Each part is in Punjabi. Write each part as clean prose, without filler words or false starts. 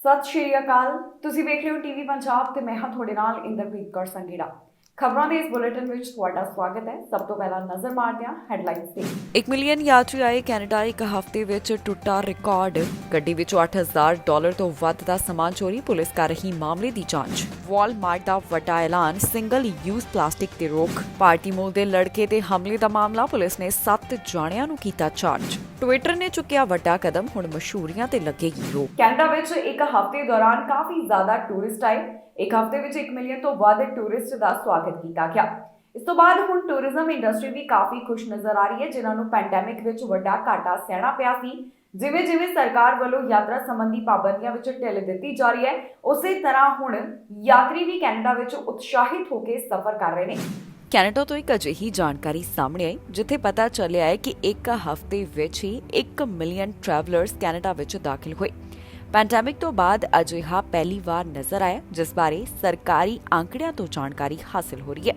ਸਤਿ ਸ਼੍ਰੀ ਅਕਾਲ। ਤੁਸੀਂ ਵੇਖ ਰਹੇ ਹੋ ਟੀਵੀ ਪੰਜਾਬ ਤੇ ਮੈਂ ਹਾਂ ਤੁਹਾਡੇ ਨਾਲ ਇੰਦਰਪ੍ਰੀਤ ਕੌਰ ਸੰਘੇੜਾ। ਖਬਰਾਂ ਦੇ ਇਸ ਬੁਲੇਟਿਨ ਵਿੱਚ ਤੁਹਾਡਾ ਸਵਾਗਤ ਹੈ। ਸਭ ਤੋਂ ਪਹਿਲਾਂ ਨਜ਼ਰ ਮਾਰਦੇ ਹਾਂ ਹੈਡਲਾਈਨਸ ਤੇ। 1 ਮਿਲੀਅਨ ਯਾਤਰੀ ਆਏ ਕੈਨੇਡਾ, ਇੱਕ ਹਫ਼ਤੇ ਵਿੱਚ ਟੁੱਟਾ ਰਿਕਾਰਡ। ਗੱਡੀ ਵਿੱਚੋਂ $8,000 ਤੋਂ ਵੱਧ ਦਾ ਸਮਾਨ ਚੋਰੀ, ਪੁਲਿਸ ਕਰ ਰਹੀ ਮਾਮਲੇ ਦੀ ਜਾਂਚ। ਵਾਲਮਾਰਟ ਦਾ ਵੱਡਾ ਐਲਾਨ, ਸਿੰਗਲ ਯੂਜ਼ ਪਲਾਸਟਿਕ ਤੇ ਰੋਕ। ਭਾਰਤੀ ਮੂਲ ਦੇ ਲੜਕੇ ਤੇ ਹਮਲੇ ਦਾ ਮਾਮਲਾ, ਪੁਲਿਸ ਨੇ 7 ਜਾਣਿਆਂ ਨੂੰ ਕੀਤਾ ਚਾਰਜ। ਟਵਿੱਟਰ ਨੇ ਚੁੱਕਿਆ ਵੱਡਾ ਕਦਮ, ਹੁਣ ਮਸ਼ਹੂਰੀਆਂ ਤੇ ਲੱਗੇਗੀ ਰੋਕ। ਕੈਨੇਡਾ ਵਿੱਚ ਇੱਕ ਹਫ਼ਤੇ ਦੌਰਾਨ ਕਾਫੀ ਜ਼ਿਆਦਾ ਟੂਰਿਸਟ ਆਏ। ਇੱਕ ਹਫ਼ਤੇ ਵਿੱਚ 1 ਮਿਲੀਅਨ ਤੋਂ ਵੱਧ ਟੂਰਿਸਟ ਦਾ ਸਵਾਗਤ ਕੀਤਾ ਗਿਆ। ਇਸ ਤੋਂ ਬਾਅਦ ਹੁਣ ਟੂਰਿਜ਼ਮ ਇੰਡਸਟਰੀ ਵੀ ਕਾਫੀ ਖੁਸ਼ ਨਜ਼ਰ ਆ ਰਹੀ ਹੈ, ਜਿਨ੍ਹਾਂ ਨੂੰ ਪੈਂਡੈਮਿਕ ਵਿੱਚ ਵੱਡਾ ਘਾਟਾ ਸਹਿਣਾ ਪਿਆ ਸੀ। ਜਿਵੇਂ ਸਰਕਾਰ ਵੱਲੋਂ ਯਾਤਰਾ ਸੰਬੰਧੀ ਪਾਬੰਦੀਆਂ ਵਿੱਚ ਢਿੱਲ ਦਿੱਤੀ ਜਾ ਰਹੀ ਹੈ, ਉਸੇ ਤਰ੍ਹਾਂ ਹੁਣ ਯਾਤਰੀ ਵੀ ਕੈਨੇਡਾ ਵਿੱਚ ਉਤਸ਼ਾਹਿਤ ਹੋ ਕੇ ਸਫ਼ਰ ਕਰ ਰਹੇ ਨੇ। ਕੈਨੇਡਾ ਤੋਂ ਇੱਕ ਅਜਿਹੀ ਜਾਣਕਾਰੀ ਸਾਹਮਣੇ ਆਈ ਜਿੱਥੇ ਪਤਾ ਚੱਲਿਆ ਹੈ ਕਿ ਇੱਕ ਹਫ਼ਤੇ ਵਿੱਚ ਹੀ 1 ਮਿਲੀਅਨ ਟਰੈਵਲਰਸ ਕੈਨੇਡਾ ਵਿੱਚ ਦਾਖਲ ਹੋਏ। ਪੈਂਡੈਮਿਕ ਤੋਂ ਬਾਅਦ ਅਜਿਹਾ ਪਹਿਲੀ ਵਾਰ ਨਜ਼ਰ ਆਇਆ, ਜਿਸ ਬਾਰੇ ਸਰਕਾਰੀ ਅੰਕੜਿਆਂ ਤੋਂ ਜਾਣਕਾਰੀ ਹਾਸਲ ਹੋ ਰਹੀ ਹੈ।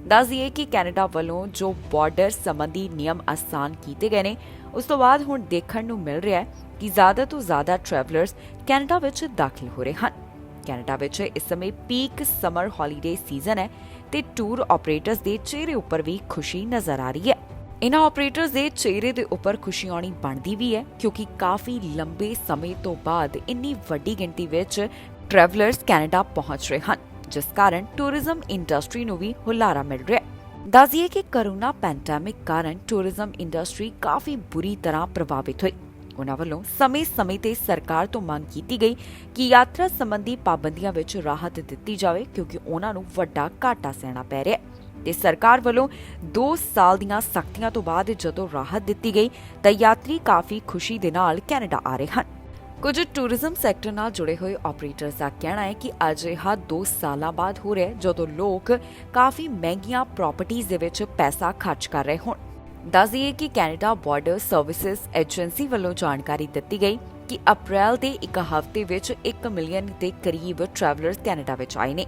ਦੱਸ ਦਈਏ ਕਿ ਕੈਨੇਡਾ ਵੱਲੋਂ ਜੋ ਬਾਰਡਰ ਸੰਬੰਧੀ ਨਿਯਮ ਆਸਾਨ ਕੀਤੇ ਗਏ ਨੇ, ਉਸ ਤੋਂ ਬਾਅਦ ਹੁਣ ਦੇਖਣ ਨੂੰ ਮਿਲ ਰਿਹਾ ਹੈ ਕਿ ਜ਼ਿਆਦਾ ਤੋਂ ਜ਼ਿਆਦਾ ਟਰੈਵਲਰਸ ਕੈਨੇਡਾ ਵਿੱਚ ਦਾਖਲ ਹੋ ਰਹੇ ਹਨ। ਕੈਨੇਡਾ ਵਿੱਚ ਇਸ ਸਮੇਂ ਪੀਕ ਸਮਰ ਹੌਲੀਡੇ ਸੀਜ਼ਨ ਹੈ ਤੇ ਟੂਰ ਆਪਰੇਟਰਸ ਦੇ ਚਿਹਰੇ ਉੱਪਰ ਵੀ ਖੁਸ਼ੀ ਨਜ਼ਰ ਆ ਰਹੀ ਹੈ। ਇਨ੍ਹਾਂ ਆਪਰੇਟਰਸ ਦੇ ਚਿਹਰੇ ਦੇ ਉੱਪਰ ਖੁਸ਼ੀ ਆਉਣੀ ਬਣਦੀ ਵੀ ਹੈ, ਕਿਉਂਕਿ ਕਾਫੀ ਲੰਬੇ ਸਮੇਂ ਤੋਂ ਬਾਅਦ ਇੰਨੀ ਵੱਡੀ ਗਿਣਤੀ ਵਿੱਚ ਟਰੈਵਲਰਸ ਕੈਨੇਡਾ ਪਹੁੰਚ ਰਹੇ ਹਨ, ਜਿਸ ਕਾਰਨ ਟੂਰਿਜ਼ਮ ਇੰਡਸਟਰੀ ਨੂੰ ਵੀ ਹੁਲਾਰਾ ਮਿਲ ਰਿਹਾ ਹੈ। ਦੱਸੀਏ ਕਿ ਕੋਰੋਨਾ ਪੈਂਡੈਮਿਕ ਕਾਰਨ ਟੂਰਿਜ਼ਮ ਇੰਡਸਟਰੀ ਕਾਫੀ ਬੁਰੀ ਤਰ੍ਹਾਂ ਪ੍ਰਭਾਵਿਤ ਹੋਈ। ਉਨ੍ਹਾਂ ਵੱਲੋਂ ਸਮੇਂ-ਸਮੇਂ ਤੇ ਸਰਕਾਰ ਤੋਂ ਮੰਗ ਕੀਤੀ ਗਈ ਕਿ ਯਾਤਰਾ ਸੰਬੰਧੀ ਪਾਬੰਦੀਆਂ ਵਿੱਚ ਰਾਹਤ ਦਿੱਤੀ ਜਾਵੇ, ਕਿਉਂਕਿ ਉਨ੍ਹਾਂ ਨੂੰ ਵੱਡਾ ਘਾਟਾ ਸਹਿਣਾ ਪੈ ਰਿਹਾ ਹੈ। ਤੇ ਸਰਕਾਰ ਵੱਲੋਂ 2 ਸਾਲ ਦੀਆਂ ਸਖਤੀਆਂ ਤੋਂ ਬਾਅਦ ਜਦੋਂ ਰਾਹਤ ਦਿੱਤੀ ਗਈ ਤਾਂ ਯਾਤਰੀ ਕਾਫੀ ਖੁਸ਼ੀ ਦੇ ਨਾਲ ਕੈਨੇਡਾ ਆ ਰਹੇ ਹਨ। ਕੁਝ ਟੂਰਿਜ਼ਮ ਸੈਕਟਰ ਨਾਲ ਜੁੜੇ ਹੋਏ ਆਪਰੇਟਰਸ ਦਾ ਕਹਿਣਾ ਹੈ ਕਿ ਅਜਿਹਾ 2 ਸਾਲਾਂ ਬਾਅਦ ਹੋ ਰਿਹਾ ਹੈ ਜਦੋਂ ਲੋਕ ਕਾਫੀ ਮਹਿੰਗੀਆਂ ਪ੍ਰਾਪਰਟੀਆਂ ਦੇ ਵਿੱਚ ਪੈਸਾ ਖਰਚ ਕਰ ਰਹੇ ਹੋਣ। ਦੱਸ ਦਈਏ ਕਿ ਕੈਨੇਡਾ ਬਾਰਡਰ ਸਰਵਿਸਿਜ਼ ਏਜੰਸੀ ਵੱਲੋਂ ਜਾਣਕਾਰੀ ਦਿੱਤੀ ਗਈ ਕਿ ਅਪ੍ਰੈਲ ਦੇ ਇੱਕ ਹਫ਼ਤੇ ਵਿੱਚ 1 ਮਿਲੀਅਨ ਦੇ ਕਰੀਬ ਟਰੈਵਲਰਸ ਕੈਨੇਡਾ ਵਿੱਚ ਆਏ ਨੇ।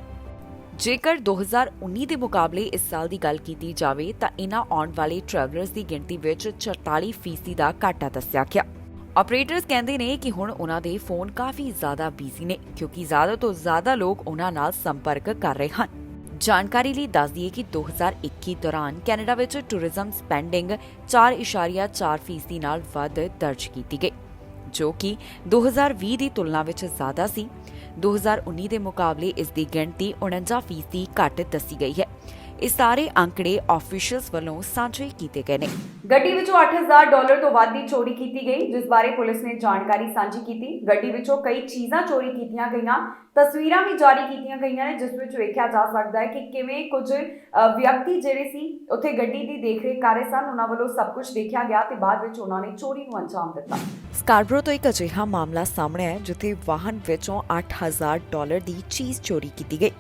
ਜੇਕਰ 2019 ਦੇ ਮੁਕਾਬਲੇ ਇਸ ਸਾਲ ਦੀ ਗੱਲ ਕੀਤੀ ਜਾਵੇ ਤਾਂ ਇਨ੍ਹਾਂ ਆਉਣ ਵਾਲੇ ਟਰੈਵਲਰਸ ਦੀ ਗਿਣਤੀ ਵਿੱਚ 44% ਦਾ ਘਾਟਾ ਦੱਸਿਆ ਗਿਆ। ਆਪਰੇਟਰਸ ਕਹਿੰਦੇ ਨੇ ਕਿ ਹੁਣ ਉਹਨਾਂ ਦੇ ਫੋਨ ਕਾਫੀ ਜ਼ਿਆਦਾ ਬਿਜ਼ੀ ਨੇ, ਕਿਉਂਕਿ ਜ਼ਿਆਦਾ ਤੋਂ ਜ਼ਿਆਦਾ ਲੋਕ ਉਹਨਾਂ ਨਾਲ ਸੰਪਰਕ ਕਰ ਰਹੇ ਹਨ। ਜਾਣਕਾਰੀ ਲਈ ਦੱਸ ਦਈਏ ਕਿ 2021 ਦੌਰਾਨ ਕੈਨੇਡਾ ਵਿੱਚ ਟੂਰਿਜ਼ਮ ਸਪੈਂਡਿੰਗ 4.4% ਨਾਲ ਵੱਧ ਦਰਜ ਕੀਤੀ ਗਈ, ਜੋ ਕਿ 2020 ਦੀ ਤੁਲਨਾ ਵਿੱਚ ਜ਼ਿਆਦਾ ਸੀ। 2019 ਦੇ ਮੁਕਾਬਲੇ ਇਸ ਦੀ ਗਿਣਤੀ 49% ਘੱਟ ਦੱਸੀ ਗਈ ਹੈ। ਇਹ ਸਾਰੇ ਅੰਕੜੇ ਆਫੀਸ਼ੀਅਲਸ ਵੱਲੋਂ ਸਾਂਝੇ ਕੀਤੇ ਗਏ ਨੇ। ਗੱਡੀ ਵਿੱਚੋਂ $8,000 ਤੋਂ ਵੱਧ ਦੀ ਚੋਰੀ ਕੀਤੀ ਗਈ, ਜਿਸ ਬਾਰੇ ਪੁਲਿਸ ਨੇ ਜਾਣਕਾਰੀ ਸਾਂਝੀ ਕੀਤੀ। ਗੱਡੀ ਵਿੱਚੋਂ ਕਈ ਚੀਜ਼ਾਂ ਚੋਰੀ ਕੀਤੀਆਂ ਗਈਆਂ, ਤਸਵੀਰਾਂ ਵੀ ਜਾਰੀ ਕੀਤੀਆਂ ਗਈਆਂ ਨੇ, ਜਿਸ ਵਿੱਚ ਵੇਖਿਆ ਜਾ ਸਕਦਾ ਹੈ ਕਿ ਕਿਵੇਂ ਕੁਝ ਵਿਅਕਤੀ ਜਿਹੜੇ ਸੀ ਉੱਥੇ ਗੱਡੀ ਦੀ ਦੇਖਰੇਖ ਕਰ ਰਹੇ ਸਨ। ਉਹਨਾਂ ਵੱਲੋਂ ਸਭ ਕੁਝ ਦੇਖਿਆ ਗਿਆ ਤੇ ਬਾਅਦ ਵਿੱਚ ਉਹਨਾਂ ਨੇ ਚੋਰੀ ਨੂੰ ਅੰਜਾਮ ਦਿੱਤਾ। ਸਕਾਰਬਰੋ ਤੋਂ ਇੱਕ ਅਜਿਹਾ ਮਾਮਲਾ ਸਾਹਮਣੇ ਆਇਆ ਜਿੱਥੇ ਵਾਹਨ ਵਿੱਚੋਂ $8,000 ਦੀ ਚੀਜ਼ ਚੋਰੀ ਕੀਤੀ ਗਈ।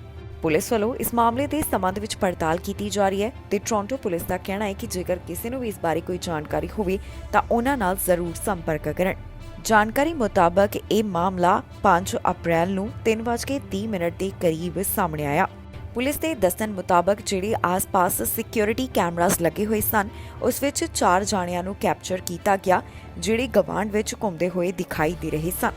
ਪੁਲਿਸ ਵੱਲੋਂ ਇਸ ਮਾਮਲੇ ਦੇ ਸੰਬੰਧ ਵਿੱਚ ਪੜਤਾਲ ਕੀਤੀ ਜਾ ਰਹੀ ਹੈ ਤੇ ਟੋਰਾਂਟੋ ਪੁਲਿਸ ਦਾ ਕਹਿਣਾ ਹੈ ਕਿ ਜੇਕਰ ਕਿਸੇ ਨੂੰ ਵੀ ਇਸ ਬਾਰੇ ਕੋਈ ਜਾਣਕਾਰੀ ਹੋਵੇ ਤਾਂ ਉਹਨਾਂ ਨਾਲ ਜ਼ਰੂਰ ਸੰਪਰਕ ਕਰਨ। ਜਾਣਕਾਰੀ ਮੁਤਾਬਕ ਇਹ ਮਾਮਲਾ 5 ਅਪ੍ਰੈਲ ਨੂੰ 3:30 ਦੇ ਕਰੀਬ ਸਾਹਮਣੇ ਆਇਆ। ਪੁਲਿਸ ਦੇ ਦੱਸਣ ਮੁਤਾਬਕ ਜਿਹੜੇ ਆਸ-ਪਾਸ ਸਿਕਿਉਰਿਟੀ ਕੈਮਰਾਸ ਲੱਗੇ ਹੋਏ ਸਨ, ਉਸ ਵਿੱਚ 4 ਜਾਣਿਆਂ ਨੂੰ ਕੈਪਚਰ ਕੀਤਾ ਗਿਆ, ਜਿਹੜੇ ਗਵਾਂਢ ਵਿੱਚ ਘੁੰਮਦੇ ਹੋਏ ਦਿਖਾਈ ਦੇ ਰਹੇ ਸਨ।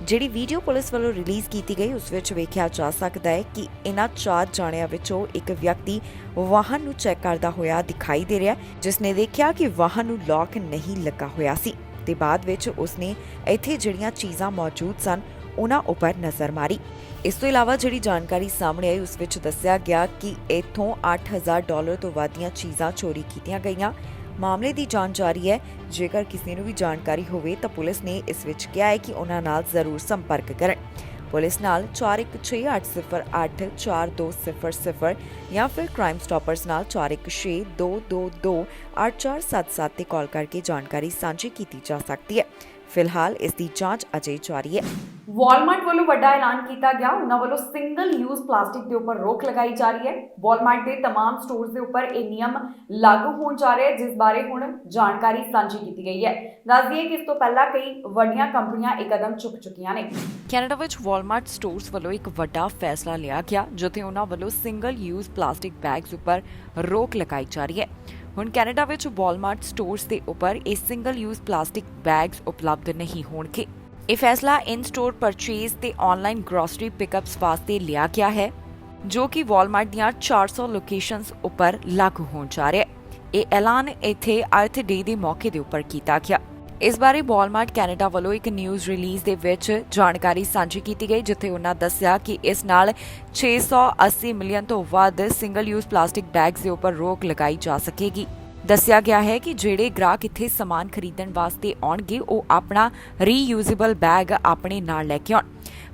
ਜਿਹੜੀ ਵੀਡੀਓ ਪੁਲਿਸ ਵੱਲੋਂ ਰਿਲੀਜ਼ ਕੀਤੀ ਗਈ, ਉਸ ਵਿੱਚ ਵੇਖਿਆ ਜਾ ਸਕਦਾ ਹੈ ਕਿ ਇਹਨਾਂ 4 ਜਾਣਿਆਂ ਵਿੱਚੋਂ ਇੱਕ ਵਿਅਕਤੀ ਵਾਹਨ ਨੂੰ ਚੈੱਕ ਕਰਦਾ ਹੋਇਆ ਦਿਖਾਈ ਦੇ ਰਿਹਾ, ਜਿਸ ਨੇ ਦੇਖਿਆ ਕਿ ਵਾਹਨ ਨੂੰ ਲੌਕ ਨਹੀਂ ਲੱਗਾ ਹੋਇਆ ਸੀ ਤੇ ਬਾਅਦ ਵਿੱਚ ਉਸਨੇ ਇੱਥੇ ਜਿਹੜੀਆਂ ਚੀਜ਼ਾਂ ਮੌਜੂਦ ਸਨ ਉਹਨਾਂ ਉੱਪਰ ਨਜ਼ਰ ਮਾਰੀ। ਇਸ ਤੋਂ ਇਲਾਵਾ ਜਿਹੜੀ ਜਾਣਕਾਰੀ ਸਾਹਮਣੇ ਆਈ, ਉਸ ਵਿੱਚ ਦੱਸਿਆ ਗਿਆ ਕਿ ਇੱਥੋਂ $8,000 ਤੋਂ ਵੱਧ ਦੀਆਂ ਚੀਜ਼ਾਂ ਚੋਰੀ ਕੀਤੀਆਂ ਗਈਆਂ। ਮਾਮਲੇ ਦੀ ਜਾਂਚ ਜਾਰੀ ਹੈ। ਜੇਕਰ ਕਿਸੇ ਨੂੰ ਵੀ ਜਾਣਕਾਰੀ ਹੋਵੇ ਤਾਂ ਪੁਲਿਸ ਨੇ ਇਸ ਵਿੱਚ ਕਿਹਾ ਹੈ ਕਿ ਉਹਨਾਂ ਨਾਲ ਜ਼ਰੂਰ ਸੰਪਰਕ ਕਰਨ। ਪੁਲਿਸ ਨਾਲ 416808 4200 ਜਾਂ ਫਿਰ ਕ੍ਰਾਈਮ ਸਟਾਪਰਸ ਨਾਲ 4162228477 ਤੇ ਕਾਲ ਕਰਕੇ ਜਾਣਕਾਰੀ ਸਾਂਝੀ ਕੀਤੀ ਜਾ ਸਕਦੀ ਹੈ। ਫਿਲਹਾਲ ਇਸ ਦੀ ਜਾਂਚ ਅਜੇ ਜਾਰੀ ਹੈ। ਵਾਲਮਾਰਟ ਵੱਲੋਂ ਵੱਡਾ ਐਲਾਨ ਕੀਤਾ ਗਿਆ। ਉਹਨਾਂ ਵੱਲੋਂ ਸਿੰਗਲ ਯੂਜ਼ ਪਲਾਸਟਿਕ ਦੇ ਉੱਪਰ ਰੋਕ ਲਗਾਈ ਜਾ ਰਹੀ ਹੈ। ਵਾਲਮਾਰਟ ਦੇ तमाम ਸਟੋਰਸ ਦੇ ਉੱਪਰ ਇਹ ਨਿਯਮ ਲਾਗੂ ਹੋਣ ਜਾ ਰਿਹਾ ਹੈ, ਜਿਸ ਬਾਰੇ ਹੁਣ ਜਾਣਕਾਰੀ ਸਾਂਝੀ ਕੀਤੀ ਗਈ ਹੈ। ਦੱਸ ਦਈਏ ਕਿ ਇਸ ਤੋਂ ਪਹਿਲਾਂ ਕਈ ਵੱਡੀਆਂ ਕੰਪਨੀਆਂ ਇਹ ਕਦਮ ਚੁੱਕ ਚੁੱਕੀਆਂ ਨੇ। ਕੈਨੇਡਾ ਵਿੱਚ ਵਾਲਮਾਰਟ ਸਟੋਰਸ ਵੱਲੋਂ ਇੱਕ ਵੱਡਾ ਫੈਸਲਾ ਲਿਆ ਗਿਆ, ਜਿੱਥੇ ਉਹਨਾਂ ਵੱਲੋਂ ਸਿੰਗਲ ਯੂਜ਼ ਪਲਾਸਟਿਕ ਬੈਗਸ ਉੱਪਰ ਰੋਕ ਲਗਾਈ ਜਾ ਰਹੀ ਹੈ। ਹੁਣ ਕੈਨੇਡਾ ਵਿੱਚ ਵਾਲਮਾਰਟ ਸਟੋਰਸ ਦੇ ਉੱਪਰ ਇਹ ਸਿੰਗਲ ਯੂਜ਼ ਪਲਾਸਟਿਕ ਬੈਗਸ ਉਪਲਬਧ ਨਹੀਂ ਹੋਣਗੇ। ਇਹ ਫੈਸਲਾ ਇਨ ਸਟੋਰ ਪਰਚੇਜ਼ ਤੇ ਆਨਲਾਈਨ ਗ੍ਰੋਸਰੀ ਪਿਕਅਪਸ ਵਾਸਤੇ ਲਿਆ ਗਿਆ ਹੈ, ਜੋ ਕਿ ਵਾਲਮਾਰਟ ਦੀਆਂ 400 ਲੋਕੇਸ਼ਨਸ ਉੱਪਰ ਲਾਗੂ ਹੋਣ ਜਾ ਰਿਹਾ ਹੈ। ਇਹ ਐਲਾਨ ਇੱਥੇ ਅਰਥ ਡੇ ਦੇ ਮੌਕੇ ਦੇ ਉੱਪਰ ਕੀਤਾ ਗਿਆ। ਇਸ ਬਾਰੇ ਵਾਲਮਾਰਟ ਕੈਨੇਡਾ ਵੱਲੋਂ ਇੱਕ ਨਿਊਜ਼ ਰਿਲੀਜ਼ ਦੇ ਵਿੱਚ ਜਾਣਕਾਰੀ ਸਾਂਝੀ ਕੀਤੀ ਗਈ, ਜਿੱਥੇ ਉਹਨਾਂ ਦੱਸਿਆ ਕਿ ਇਸ ਨਾਲ 680 ਮਿਲੀਅਨ ਤੋਂ ਵੱਧ ਸਿੰਗਲ ਯੂਜ਼ ਪਲਾਸਟਿਕ ਬੈਗਸ ਦੇ ਉੱਪਰ ਰੋਕ ਲਗਾਈ ਜਾ ਸਕੇਗੀ। ਦੱਸਿਆ ਗਿਆ ਹੈ ਕਿ ਜਿਹੜੇ ਗ੍ਰਾਹਕ ਇੱਥੇ ਸਮਾਨ ਖਰੀਦਣ ਵਾਸਤੇ ਆਉਣਗੇ ਉਹ ਆਪਣਾ ਰੀਯੂਜ਼ੇਬਲ ਬੈਗ ਆਪਣੇ ਨਾਲ ਲੈ ਕੇ ਆਉਣ,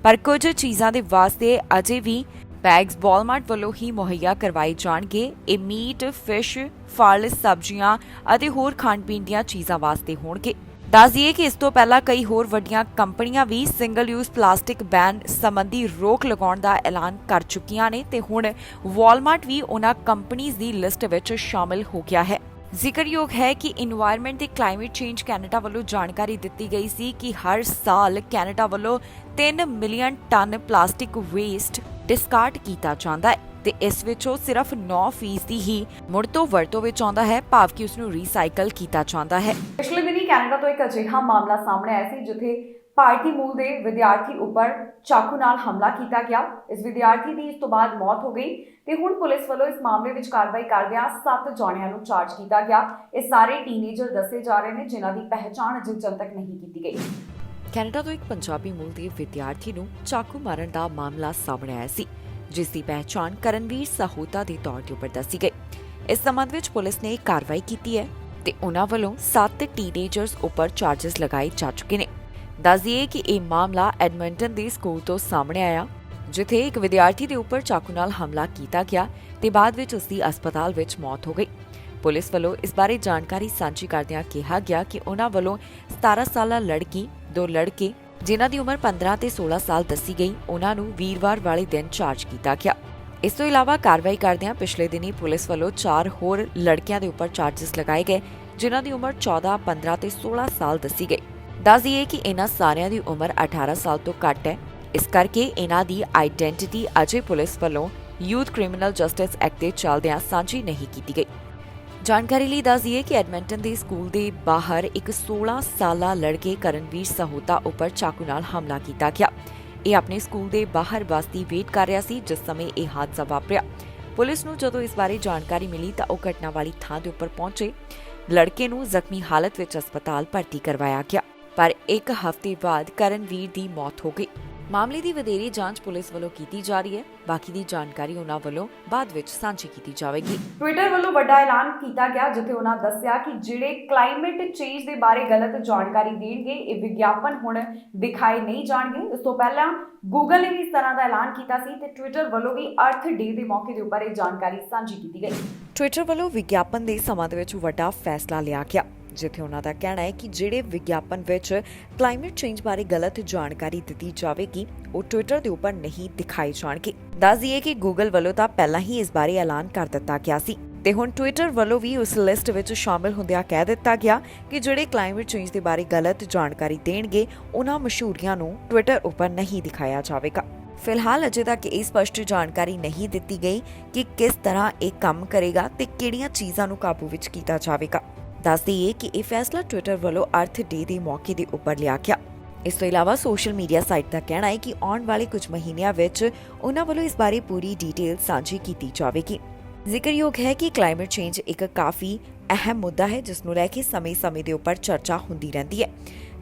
ਪਰ ਕੁਝ ਚੀਜ਼ਾਂ ਦੇ ਵਾਸਤੇ ਅਜੇ ਵੀ ਬੈਗਸ ਵਾਲਮਾਰਟ ਵੱਲੋਂ ਹੀ ਮੁਹੱਈਆ ਕਰਵਾਏ ਜਾਣਗੇ। ਇਹ ਮੀਟ, ਫਿਸ਼, ਫਲ, ਸਬਜ਼ੀਆਂ ਅਤੇ ਹੋਰ ਖਾਣ ਪੀਣ ਦੀਆਂ ਚੀਜ਼ਾਂ ਵਾਸਤੇ ਹੋਣਗੇ। ਦੱਸ ਦਈਏ ਕਿ ਇਸ ਤੋਂ ਪਹਿਲਾਂ ਕਈ ਹੋਰ ਵੱਡੀਆਂ ਕੰਪਨੀਆਂ ਵੀ ਸਿੰਗਲ ਯੂਜ਼ ਪਲਾਸਟਿਕ ਬੈਨ ਸੰਬੰਧੀ ਰੋਕ ਲਗਾਉਣ ਦਾ ਐਲਾਨ ਕਰ ਚੁੱਕੀਆਂ ਨੇ ਤੇ ਹੁਣ ਵਾਲਮਾਰਟ ਵੀ ਉਹਨਾਂ ਕੰਪਨੀਆਂ ਦੀ ਲਿਸਟ ਵਿੱਚ ਸ਼ਾਮਿਲ ਹੋ ਗਿਆ ਹੈ। ਜ਼ਿਕਰਯੋਗ ਹੈ ਕਿ ਇਨਵਾਇਰਨਮੈਂਟ ਤੇ ਕਲਾਈਮੇਟ ਚੇਂਜ ਕੈਨੇਡਾ ਵੱਲੋਂ ਜਾਣਕਾਰੀ ਦਿੱਤੀ ਗਈ ਸੀ ਕਿ ਹਰ ਸਾਲ ਕੈਨੇਡਾ ਵੱਲੋਂ 3 million ton plastic waste discard ਕੀਤਾ ਜਾਂਦਾ ਹੈ ਤੇ ਇਸ ਵਿੱਚੋਂ ਸਿਰਫ 9% ਹੀ ਮੁੜ ਤੋਂ ਵਰਤੋਂ ਵਿੱਚ ਆਉਂਦਾ ਹੈ, ਭਾਵ ਕਿ ਉਸ ਨੂੰ ਰੀਸਾਈਕਲ ਕੀਤਾ ਜਾਂਦਾ ਹੈ। ਪਿਛਲੇ ਦਿਨੀ ਕੈਨੇਡਾ ਤੋਂ ਇੱਕ ਅਜਿਹਾ ਮਾਮਲਾ ਸਾਹਮਣੇ ਆਇਆ ਸੀ ਜਿੱਥੇ ਭਾਰਤੀ ਮੂਲ ਦੇ ਵਿਦਿਆਰਥੀ ਉੱਪਰ ਚਾਕੂ ਨਾਲ ਹਮਲਾ ਕੀਤਾ ਗਿਆ। ਇਸ ਵਿਦਿਆਰਥੀ ਦੀ ਇਸ ਤੋਂ ਬਾਅਦ ਮੌਤ ਹੋ ਗਈ ਤੇ ਹੁਣ ਪੁਲਿਸ ਵੱਲੋਂ ਇਸ ਮਾਮਲੇ ਵਿੱਚ ਕਾਰਵਾਈ ਕਰਦਿਆਂ 7 ਜਣਿਆਂ ਨੂੰ ਚਾਰਜ ਕੀਤਾ ਗਿਆ। ਇਹ ਸਾਰੇ ਟੀਨੇਜਰ ਦੱਸੇ ਜਾ ਰਹੇ ਨੇ ਜਿਨ੍ਹਾਂ ਦੀ ਪਹਿਚਾਣ ਅਜੇ ਤੱਕ ਨਹੀਂ ਕੀਤੀ ਗਈ। ਕੈਨੇਡਾ ਤੋਂ ਇੱਕ ਪੰਜਾਬੀ ਮੂਲ ਦੇ ਵਿਦਿਆਰਥੀ ਨੂੰ ਚਾਕੂ ਮਾਰਨ ਦਾ ਮਾਮਲਾ ਸਾਹਮਣੇ ਆਇਆ ਸੀ, ਜਿਸ ਦੀ ਪਹਿਚਾਣ ਕਰਨਵੀਰ ਸਾਹੋਤਾ ਦੇ ਤੌਰ ਤੇ ਉੱਪਰ ਦੱਸੀ ਗਈ। ਇਸ ਸੰਬੰਧ ਵਿੱਚ ਪੁਲਿਸ ਨੇ ਕਾਰਵਾਈ ਕੀਤੀ ਹੈ ਤੇ ਉਹਨਾਂ ਵੱਲੋਂ 7 ਟੀਨੇਜਰਸ ਉੱਪਰ ਚਾਰजेस ਲਗਾਏ ਜਾ ਚੁੱਕੇ ਨੇ। ਦੱਸ ਦਈਏ ਕਿ ਇਹ ਮਾਮਲਾ ਐਡਮਿੰਟਨ ਦੇ ਸਕੂਲ ਤੋਂ ਸਾਹਮਣੇ ਆਇਆ, ਜਿੱਥੇ ਇੱਕ ਵਿਦਿਆਰਥੀ ਦੇ ਉੱਪਰ ਚਾਕੂ ਨਾਲ ਹਮਲਾ ਕੀਤਾ ਗਿਆ ਤੇ ਬਾਅਦ ਵਿੱਚ ਉਸ ਦੀ ਹਸਪਤਾਲ ਵਿੱਚ ਮੌਤ ਹੋ ਗਈ। ਪੁਲਿਸ ਵੱਲੋਂ ਇਸ ਬਾਰੇ ਜਾਣਕਾਰੀ ਸਾਂਝੀ ਕਰਦਿਆਂ ਕਿਹਾ ਗਿਆ ਕਿ ਉਹਨਾਂ ਵੱਲੋਂ 17 ਸਾਲਾ ਲੜਕੀ, 2 ਲੜਕੇ ਜਿਨ੍ਹਾਂ ਦੀ ਉਮਰ 15 ਤੇ 16 ਸਾਲ ਦੱਸੀ ਗਈ, ਉਹਨਾਂ ਨੂੰ ਵੀਰਵਾਰ ਵਾਲੇ ਦਿਨ ਚਾਰਜ ਕੀਤਾ ਗਿਆ। ਇਸ ਤੋਂ ਇਲਾਵਾ ਕਾਰਵਾਈ ਕਰਦਿਆਂ ਪਿਛਲੇ ਦਿਨੀ ਪੁਲਿਸ ਵੱਲੋਂ 4 ਹੋਰ ਲੜਕਿਆਂ ਦੇ ਉੱਪਰ ਚਾਰजेस ਲਗਾਏ ਗਏ, ਜਿਨ੍ਹਾਂ ਦੀ ਉਮਰ 14, 15 ਤੇ 16 ਸਾਲ ਦੱਸੀ ਗਈ। ਦੱਸ ਦਈਏ ਕਿ ਇਹਨਾਂ ਸਾਰਿਆਂ ਦੀ ਉਮਰ 18 ਸਾਲ ਤੋਂ ਘੱਟ ਹੈ, ਇਸ ਕਰਕੇ ਇਹਨਾਂ ਦੀ ਆਈਡੈਂਟੀਟੀ ਅਜੇ ਪੁਲਿਸ ਵੱਲੋਂ ਯੂਥ ਕ੍ਰਿਮੀਨਲ ਜਸਟਿਸ ਐਕਟ ਦੇ ਚੱਲਦਿਆਂ ਸਾਂਝੀ ਨਹੀਂ ਕੀਤੀ ਗਈ। ਜਾਣਕਾਰੀ ਲਈ ਦੱਸ ਦਈਏ ਕਿ ਐਡਮਿੰਟਨ ਦੇ ਸਕੂਲ ਦੇ ਬਾਹਰ ਇੱਕ 16 ਸਾਲਾ ਲੜਕੇ ਕਰਨਵੀਰ ਸਾਹੋਤਾ ਉੱਪਰ ਚਾਕੂ ਨਾਲ ਹਮਲਾ ਕੀਤਾ ਗਿਆ। ਇਹ ਆਪਣੇ ਸਕੂਲ ਦੇ ਬਾਹਰ ਬੱਸ ਦੀ ਵੇਟ ਕਰ ਰਿਹਾ ਸੀ ਜਿਸ ਸਮੇਂ ਇਹ ਹਾਦਸਾ ਵਾਪਰਿਆ। ਪੁਲਿਸ ਨੂੰ ਜਦੋਂ ਇਸ ਬਾਰੇ ਜਾਣਕਾਰੀ ਮਿਲੀ ਤਾਂ ਉਹ ਘਟਨਾ ਵਾਲੀ ਥਾਂ ਦੇ ਉੱਪਰ ਪਹੁੰਚੇ। ਲੜਕੇ ਨੂੰ ਜ਼ਖਮੀ ਹਾਲਤ ਵਿੱਚ ਹਸਪਤਾਲ ਭਰਤੀ ਕਰਵਾਇਆ ਗਿਆ, ਪਰ 1 ਹਫ਼ਤੇ ਬਾਅਦ ਕਰਨਵੀਰ ਦੀ ਮੌਤ ਹੋ ਗਈ। ਮਾਮਲੇ ਦੀ ਵਧੇਰੀ ਜਾਂਚ ਪੁਲਿਸ ਵੱਲੋਂ ਕੀਤੀ ਜਾ ਰਹੀ ਹੈ। ਬਾਕੀ ਦੀ ਜਾਣਕਾਰੀ ਉਹਨਾਂ ਵੱਲੋਂ ਬਾਅਦ ਵਿੱਚ ਸਾਂਝੀ ਕੀਤੀ ਜਾਵੇਗੀ। ਟਵਿੱਟਰ ਵੱਲੋਂ ਵੱਡਾ ਐਲਾਨ ਕੀਤਾ ਗਿਆ, ਜਿੱਥੇ ਉਹਨਾਂ ਦੱਸਿਆ ਕਿ ਜਿਹੜੇ ਕਲਾਈਮੇਟ ਚੇਂਜ ਦੇ ਬਾਰੇ ਗਲਤ ਜਾਣਕਾਰੀ ਦੇਣਗੇ ਇਹ ਵਿਗਿਆਪਨ ਹੁਣ ਦਿਖਾਏ ਨਹੀਂ ਜਾਣਗੇ। ਇਸ ਤੋਂ ਪਹਿਲਾਂ ਗੂਗਲ ਨੇ ਵੀ ਇਸ ਤਰ੍ਹਾਂ ਦਾ ਐਲਾਨ ਕੀਤਾ ਸੀ ਤੇ ਟਵਿੱਟਰ ਵੱਲੋਂ ਵੀ ਅਰਥ ਡੇ ਦੇ ਮੌਕੇ ਦੇ ਉੱਪਰ ਇਹ ਜਾਣਕਾਰੀ ਸਾਂਝੀ ਕੀਤੀ ਗਈ। ਟਵਿੱਟਰ ਵੱਲੋਂ ਵਿਗਿਆਪਨ ਦੇ ਸਮਾਂ ਦੇ ਵਿੱਚ ਵੱਡਾ ਫੈਸਲਾ ਲਿਆ ਗਿਆ, ਜਿੱਥੇ ਉਹਨਾਂ ਦਾ ਕਹਿਣਾ ਹੈ ਕਿ ਜਿਹੜੇ ਵਿਗਿਆਪਨ ਵਿੱਚ ਕਲਾਈਮੇਟ ਚੇਂਜ ਬਾਰੇ ਗਲਤ ਜਾਣਕਾਰੀ ਦਿੱਤੀ ਜਾਵੇਗੀ ਉਹ ਟਵਿੱਟਰ ਦੇ ਉੱਪਰ ਨਹੀਂ ਦਿਖਾਏ ਜਾਣਗੇ। ਦੱਸ ਦਈਏ ਕਿ ਗੂਗਲ ਵੱਲੋਂ ਤਾਂ ਪਹਿਲਾਂ ਹੀ ਇਸ ਬਾਰੇ ਐਲਾਨ ਕਰ ਦਿੱਤਾ ਗਿਆ ਸੀ ਤੇ ਹੁਣ ਟਵਿੱਟਰ ਵੱਲੋਂ ਵੀ ਉਸ ਲਿਸਟ ਵਿੱਚ ਸ਼ਾਮਿਲ ਹੁੰਦਿਆਂ ਕਹਿ ਦਿੱਤਾ ਗਿਆ ਕਿ ਜਿਹੜੇ ਕਲਾਈਮੇਟ ਚੇਂਜ ਦੇ ਬਾਰੇ ਗਲਤ ਜਾਣਕਾਰੀ ਦੇਣਗੇ ਉਹਨਾਂ ਮਸ਼ਹੂਰੀਆਂ ਨੂੰ ਟਵਿੱਟਰ ਉੱਪਰ ਨਹੀਂ ਦਿਖਾਇਆ ਜਾਵੇਗਾ। ਫਿਲਹਾਲ ਅਜੇ ਤੱਕ ਇਹ ਸਪਸ਼ਟ ਜਾਣਕਾਰੀ ਨਹੀਂ ਦਿੱਤੀ ਗਈ ਕਿ ਕਿਸ ਤਰ੍ਹਾਂ ਇਹ ਕੰਮ ਕਰੇਗਾ ਤੇ ਕਿਹੜੀਆਂ ਚੀਜ਼ਾਂ ਨੂੰ ਕਾਬੂ ਵਿੱਚ ਕੀਤਾ ਜਾਵੇਗਾ। ਦੱਸ ਦਈਏ ਕਿ ਇਹ ਫੈਸਲਾ ਟਵਿੱਟਰ ਵੱਲੋਂ ਅਰਥ ਡੇ ਦੇ ਮੌਕੇ ਦੇ ਉੱਪਰ ਲਿਆ ਗਿਆ। ਇਸ ਤੋਂ ਇਲਾਵਾ ਸੋਸ਼ਲ ਮੀਡੀਆ ਸਾਈਟ ਦਾ ਕਹਿਣਾ ਹੈ ਕਿ ਆਉਣ ਵਾਲੇ ਕੁਝ ਮਹੀਨਿਆਂ ਵਿੱਚ ਉਹਨਾਂ ਵੱਲੋਂ ਇਸ ਬਾਰੇ ਪੂਰੀ ਡਿਟੇਲ ਸਾਂਝੀ ਕੀਤੀ ਜਾਵੇਗੀ। ਜ਼ਿਕਰਯੋਗ ਹੈ ਕਿ ਕਲਾਈਮੇਟ ਚੇਂਜ ਇੱਕ ਕਾਫੀ ਅਹਿਮ ਮੁੱਦਾ ਹੈ ਜਿਸ ਨੂੰ ਲੈ ਕੇ ਸਮੇਂ-ਸਮੇਂ ਦੇ ਉੱਪਰ ਚਰਚਾ ਹੁੰਦੀ ਰਹਿੰਦੀ ਹੈ।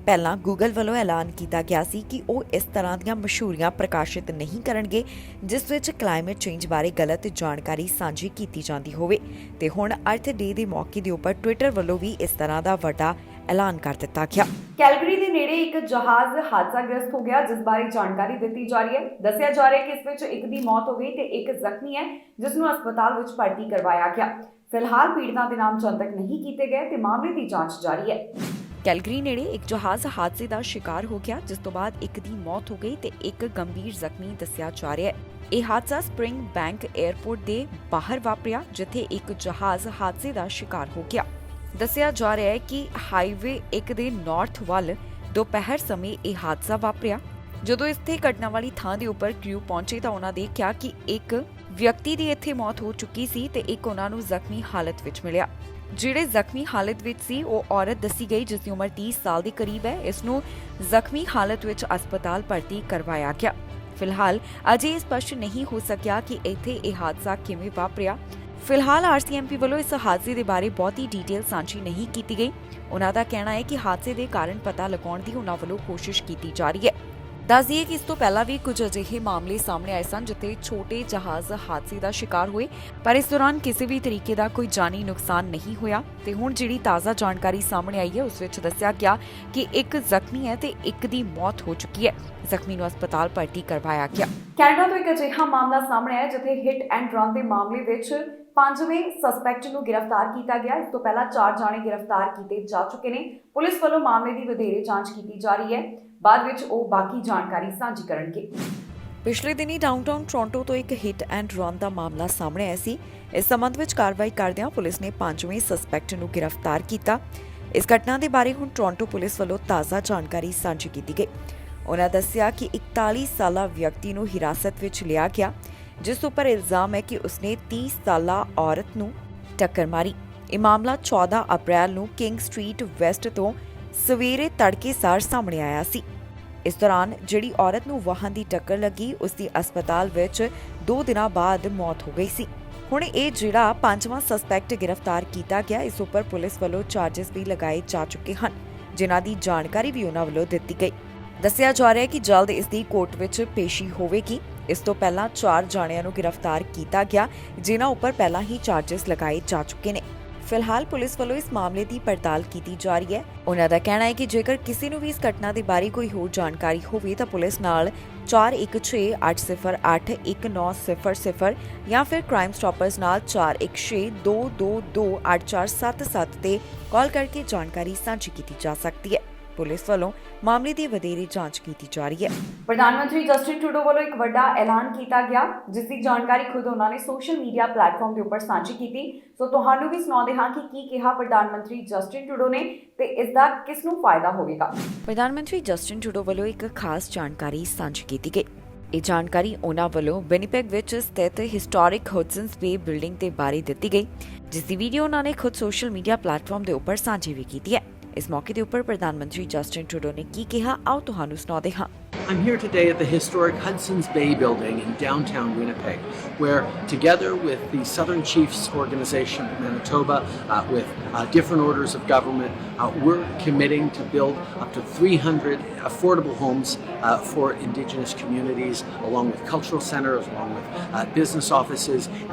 ਪਹਿਲਾਂ ਗੂਗਲ ਵੱਲੋਂ ਐਲਾਨ ਕੀਤਾ ਗਿਆ ਸੀ ਕਿ ਉਹ ਇਸ ਤਰ੍ਹਾਂ ਦੀਆਂ ਮਸ਼ਹੂਰੀਆਂ ਪ੍ਰਕਾਸ਼ਿਤ ਨਹੀਂ ਕਰਨਗੇ ਜਿਸ ਵਿੱਚ ਕਲਾਈਮੇਟ ਚੇਂਜ ਬਾਰੇ ਗਲਤ ਜਾਣਕਾਰੀ ਸਾਂਝੀ ਕੀਤੀ ਜਾਂਦੀ ਹੋਵੇ ਤੇ ਹੁਣ ਅਰਥ ਡੇ ਦੇ ਮੌਕੇ ਦੇ ਉੱਪਰ ਟਵਿੱਟਰ ਵੱਲੋਂ ਵੀ ਇਸ ਤਰ੍ਹਾਂ ਦਾ ਵੱਡਾ ਐਲਾਨ ਕਰ ਦਿੱਤਾ ਗਿਆ। ਕੈਲਗਰੀ ਦੇ ਨੇੜੇ ਇੱਕ ਜਹਾਜ਼ ਹਾਦਸਾਗ੍ਰਸਤ ਹੋ ਗਿਆ ਜਿਸ ਬਾਰੇ ਜਾਣਕਾਰੀ ਦਿੱਤੀ ਜਾ ਰਹੀ ਹੈ। ਦੱਸਿਆ ਜਾ ਰਿਹਾ ਹੈ ਕਿ ਇਸ ਵਿੱਚ ਇੱਕ ਦੀ ਮੌਤ ਹੋ ਗਈ ਤੇ ਇੱਕ ਜ਼ਖਮੀ ਹੈ ਜਿਸ ਨੂੰ ਹਸਪਤਾਲ ਵਿੱਚ ਭਰਤੀ ਕਰਵਾਇਆ ਗਿਆ। ਫਿਲਹਾਲ ਪੀੜਤਾਂ ਦੇ ਨਾਮ ਚੰਦਕ ਨਹੀਂ ਕੀਤੇ ਗਏ ਤੇ ਮਾਮਲੇ ਦੀ ਜਾਂਚ ਜਾਰੀ ਹੈ। ਕੈਲਗਰੀ ਨੇੜੇ ਇੱਕ ਜਹਾਜ਼ ਹਾਦਸੇ ਦਾ ਸ਼ਿਕਾਰ ਹੋ ਗਿਆ ਜਿਸ ਤੋਂ ਬਾਅਦ ਇੱਕ ਦੀ ਮੌਤ ਹੋ ਗਈ ਤੇ ਇੱਕ ਗੰਭੀਰ ਜ਼ਖਮੀ ਦੱਸਿਆ ਜਾ ਰਿਹਾ ਹੈ। ਇਹ ਹਾਦਸਾ ਸਪ੍ਰਿੰਗ ਬੈਂਕ 에ਅਰਪੋਰਟ ਦੇ ਬਾਹਰ ਵਾਪਰਿਆ ਜਿੱਥੇ ਇੱਕ ਜਹਾਜ਼ ਹਾਦਸੇ ਦਾ ਸ਼ਿਕਾਰ ਹੋ ਗਿਆ। ਦੱਸਿਆ ਜਾ ਰਿਹਾ ਹੈ ਕਿ ਹਾਈਵੇ 1 ਦੇ ਨਾਰਥ ਵੱਲ ਦੁਪਹਿਰ ਸਮੇਂ ਇਹ ਹਾਦਸਾ ਵਾਪਰਿਆ। ਜਦੋਂ ਇੱਥੇ ਘਟਨਾ ਵਾਲੀ ਥਾਂ ਦੇ ਉੱਪਰ ਕ੍ਰਿਊ ਪਹੁੰਚੇ ਤਾਂ ਉਹਨਾਂ ਦੇਖਿਆ ਕਿ ਇੱਕ ਵਿਅਕਤੀ ਦੀ ਇੱਥੇ ਮੌਤ ਹੋ ਚੁੱਕੀ ਸੀ ਤੇ ਇੱਕ ਉਹਨਾਂ ਨੂੰ ਜ਼ਖਮੀ ਹਾਲਤ ਵਿੱਚ ਮਿਲਿਆ। ਜਿਹੜੇ ਜ਼ਖਮੀ ਹਾਲਤ ਵਿੱਚ ਸੀ ਉਹ ਔਰਤ ਦੱਸੀ ਗਈ ਜਿਸ ਦੀ ਉਮਰ 30 ਸਾਲ ਦੇ ਕਰੀਬ ਹੈ। ਇਸ ਨੂੰ ਜ਼ਖਮੀ ਹਾਲਤ ਵਿੱਚ ਹਸਪਤਾਲ ਭਰਤੀ ਕਰਵਾਇਆ ਗਿਆ। ਫਿਲਹਾਲ ਅਜੇ ਇਹ ਸਪਸ਼ਟ ਨਹੀਂ ਹੋ ਸਕਿਆ ਕਿ ਇੱਥੇ ਇਹ ਹਾਦਸਾ ਕਿਵੇਂ ਵਾਪਰਿਆ। ਫਿਲਹਾਲ ਆਰਸੀਐਮਪੀ ਵੱਲੋਂ ਇਸ ਹਾਦਸੇ ਦੇ ਬਾਰੇ ਬਹੁਤੀ ਡੀਟੇਲ ਸਾਂਝੀ ਨਹੀਂ ਕੀਤੀ ਗਈ। ਉਹਨਾਂ ਦਾ ਕਹਿਣਾ ਹੈ ਕਿ ਹਾਦਸੇ ਦੇ ਕਾਰਨ ਪਤਾ ਲਗਾਉਣ ਦੀ ਉਹਨਾਂ ਵੱਲੋਂ ਕੋਸ਼ਿਸ਼ ਕੀਤੀ ਜਾ ਰਹੀ ਹੈ। ਦੱਸ ਦਈਏ ਕਿ ਇਸ ਤੋਂ ਪਹਿਲਾਂ ਵੀ ਕੁਝ ਅਜਿਹੇ ਮਾਮਲੇ ਸਾਹਮਣੇ ਆਏ ਸਨ ਜਿੱਥੇ ਛੋਟੇ ਜਹਾਜ਼ ਹਾਦਸੇ ਦਾ ਸ਼ਿਕਾਰ ਹੋਏ, ਪਰ ਇਸ ਦੌਰਾਨ ਕਿਸੇ ਵੀ ਤਰੀਕੇ ਦਾ ਕੋਈ ਜਾਨੀ ਨੁਕਸਾਨ ਨਹੀਂ ਹੋਇਆ। ਤੇ ਹੁਣ ਜਿਹੜੀ ਤਾਜ਼ਾ ਜਾਣਕਾਰੀ ਸਾਹਮਣੇ ਆਈ ਹੈ ਉਸ ਵਿੱਚ ਦੱਸਿਆ ਗਿਆ ਕਿ ਇੱਕ ਜ਼ਖਮੀ ਹੈ ਤੇ ਇੱਕ ਦੀ ਮੌਤ ਹੋ ਚੁੱਕੀ ਹੈ। ਜ਼ਖਮੀ ਨੂੰ ਹਸਪਤਾਲ ਭਰਤੀ ਕਰਵਾਇਆ ਗਿਆ। ਕੈਨੇਡਾ ਤੋਂ ਇੱਕ ਅਜਿਹਾ ਮਾਮਲਾ ਸਾਹਮਣੇ ਆਇਆ ਜਿੱਥੇ ਹਿੱਟ ਐਂਡ ਰਨ ਦੇ ਮਾਮਲੇ ਵਿੱਚ 5ਵੇਂ ਸਸਪੈਕਟ ਨੂੰ ਗ੍ਰਿਫਤਾਰ ਕੀਤਾ ਗਿਆ। ਇਸ ਤੋਂ ਪਹਿਲਾਂ 4 ਜਾਣੇ ਗ੍ਰਿਫਤਾਰ ਕੀਤੇ ਜਾ ਚੁੱਕੇ ਨੇ। ਪੁਲਿਸ ਵੱਲੋਂ ਮਾਮਲੇ ਦੀ ਵਧੇਰੇ ਜਾਂਚ ਕੀਤੀ ਜਾ ਰਹੀ ਹੈ। ਬਾਅਦ ਵਿੱਚ ਉਹ ਬਾਕੀ ਜਾਣਕਾਰੀ ਸਾਂਝੀ ਕਰਨਗੇ। ਪਿਛਲੇ ਦਿਨੀ ਡਾਊਨਟਾਊਨ ਟੋਰਾਂਟੋ ਤੋਂ ਇੱਕ ਹਿੱਟ ਐਂਡ ਰਨ ਦਾ ਮਾਮਲਾ ਸਾਹਮਣੇ ਆਇਆ ਸੀ। ਇਸ ਸੰਬੰਧ ਵਿੱਚ ਕਾਰਵਾਈ ਕਰਦਿਆਂ ਪੁਲਿਸ ਨੇ 5ਵੇਂ ਸਸਪੈਕਟ ਨੂੰ ਗ੍ਰਿਫਤਾਰ ਕੀਤਾ। ਇਸ ਘਟਨਾ ਦੇ ਬਾਰੇ ਹੁਣ ਟੋਰਾਂਟੋ ਪੁਲਿਸ ਵੱਲੋਂ ਤਾਜ਼ਾ ਜਾਣਕਾਰੀ ਸਾਂਝੀ ਕੀਤੀ ਗਈ। ਉਹਨਾਂ ਦੱਸਿਆ ਕਿ 41 ਸਾਲਾ ਵਿਅਕਤੀ ਨੂੰ ਹਿਰਾਸਤ ਵਿੱਚ ਲਿਆ ਗਿਆ, ਜਿਸ ਉੱਪਰ ਇਲਜ਼ਾਮ ਹੈ ਕਿ ਉਸਨੇ 30 ਸਾਲਾ ਔਰਤ ਨੂੰ ਟੱਕਰ ਮਾਰੀ। ਇਹ ਮਾਮਲਾ 14 ਅਪ੍ਰੈਲ ਨੂੰ ਕਿੰਗ ਸਟਰੀਟ ਵੈਸਟ ਤੋਂ ਸਵੇਰੇ ਤੜਕੇਸਾਰ ਸਾਹਮਣੇ ਆਇਆ ਸੀ। ਇਸ ਦੌਰਾਨ ਜਿਹੜੀ ਔਰਤ ਨੂੰ ਵਾਹਨ ਦੀ ਟੱਕਰ ਲੱਗੀ ਉਸ ਦੀ ਹਸਪਤਾਲ ਵਿੱਚ 2 ਦਿਨਾਂ ਬਾਅਦ ਮੌਤ ਹੋ ਗਈ ਸੀ। ਹੁਣ ਇਹ ਜਿਹੜਾ 5ਵਾਂ ਸਸਪੈਕਟ ਗ੍ਰਿਫਤਾਰ ਕੀਤਾ ਗਿਆ, ਇਸ ਉੱਪਰ ਪੁਲਿਸ ਵੱਲੋਂ ਚਾਰजेस ਵੀ ਲਗਾਏ ਜਾ ਚੁੱਕੇ ਹਨ, ਜਿਨ੍ਹਾਂ ਦੀ ਜਾਣਕਾਰੀ ਵੀ ਉਹਨਾਂ ਵੱਲੋਂ ਦਿੱਤੀ ਗਈ। ਦੱਸਿਆ ਜਾ ਰਿਹਾ ਹੈ ਕਿ ਜਲਦ ਇਸ ਦੀ ਕੋਰਟ ਵਿੱਚ ਪੇਸ਼ੀ ਹੋਵੇਗੀ। ਇਸ ਤੋਂ ਪਹਿਲਾਂ 4 ਜਾਣਿਆਂ ਨੂੰ ਗ੍ਰਿਫਤਾਰ ਕੀਤਾ ਗਿਆ, ਜਿਨ੍ਹਾਂ ਉੱਪਰ ਪਹਿਲਾਂ ਹੀ ਚਾਰजेस ਲਗਾਏ ਜਾ ਚੁੱਕੇ ਨੇ। ਫਿਲਹਾਲ ਪੁਲਿਸ ਵੱਲੋਂ ਇਸ ਮਾਮਲੇ ਦੀ ਪੜਤਾਲ ਕੀਤੀ ਜਾ ਰਹੀ ਹੈ। ਉਹਨਾਂ ਦਾ ਕਹਿਣਾ ਹੈ ਕਿ ਜੇਕਰ ਕਿਸੇ ਨੂੰ ਵੀ ਇਸ ਘਟਨਾ ਦੇ ਬਾਰੇ ਕੋਈ ਹੋਰ ਜਾਣਕਾਰੀ ਹੋਵੇ ਤਾਂ ਪੁਲਿਸ ਨਾਲ 4168081900 ਜਾਂ ਫਿਰ ਕ੍ਰਾਈਮ ਸਟਾਪਰਸ ਨਾਲ 4162228477 ਤੇ ਕਾਲ ਕਰਕੇ ਜਾਣਕਾਰੀ ਸਾਂਝੀ ਕੀਤੀ ਜਾ ਸਕਦੀ ਹੈ। ਪੁਲਿਸ ਵੱਲੋਂ ਮਾਮਲੇ ਦੀ ਵਧੇਰੇ ਜਾਂਚ ਕੀਤੀ ਜਾ ਰਹੀ ਹੈ। ਪ੍ਰਧਾਨ ਮੰਤਰੀ ਜਸਟਿਨ ਟਰੂਡੋ ਵੱਲੋਂ ਇੱਕ ਵੱਡਾ ਐਲਾਨ ਕੀਤਾ ਗਿਆ, ਜਿਸ ਦੀ ਜਾਣਕਾਰੀ ਖੁਦ ਉਹਨਾਂ ਨੇ ਸੋਸ਼ਲ ਮੀਡੀਆ ਪਲੇਟਫਾਰਮ ਦੇ ਉੱਪਰ ਸਾਂਝੀ ਕੀਤੀ। ਸੋ ਤੁਹਾਨੂੰ ਵੀ ਸੁਣਾਉਂਦੇ ਹਾਂ ਕਿ ਕੀ ਕਿਹਾ ਪ੍ਰਧਾਨ ਮੰਤਰੀ ਜਸਟਿਨ ਟਰੂਡੋ ਨੇ ਤੇ ਇਸ ਦਾ ਕਿਸ ਨੂੰ ਫਾਇਦਾ ਹੋਵੇਗਾ। ਪ੍ਰਧਾਨ ਮੰਤਰੀ ਜਸਟਿਨ ਟਰੂਡੋ ਵੱਲੋਂ ਇੱਕ ਖਾਸ ਜਾਣਕਾਰੀ ਸਾਂਝੀ ਕੀਤੀ ਗਈ। ਇਹ ਜਾਣਕਾਰੀ ਉਹਨਾਂ ਵੱਲੋਂ ਵਿਨੀਪੈਗ ਵਿੱਚ ਸਥਿਤ ਹਿਸਟੋਰਿਕ ਹਡਸਨਸ ਬੇ ਬਿਲਡਿੰਗ ਦੇ ਬਾਰੇ ਦਿੱਤੀ ਗਈ, ਜਿਸ ਦੀ ਵੀਡੀਓ ਉਹਨਾਂ ਨੇ ਖੁਦ ਸੋਸ਼ਲ ਮੀਡੀਆ ਪਲੇਟਫਾਰਮ ਦੇ ਉੱਪਰ ਸਾਂਝੀ ਵੀ ਕੀਤੀ ਹੈ। ਇਸ ਮੌਕੇ ਦੇ ਉੱਪਰ ਪ੍ਰਧਾਨ ਮੰਤਰੀ ਜਸਟਿਨ ਟਰੂਡੋ ਨੇ ਕੀ ਕਿਹਾ, ਆਓ ਤੁਹਾਨੂੰ ਸੁਣਾਉਂਦੇ ਹਾਂ। I'm here today at the historic Hudson's Bay building in downtown Winnipeg, where together with the Southern Chiefs Organization of Manitoba, with different orders of government, we're committing to build up to 300 affordable homes for Indigenous communities, along with cultural centres, along with business offices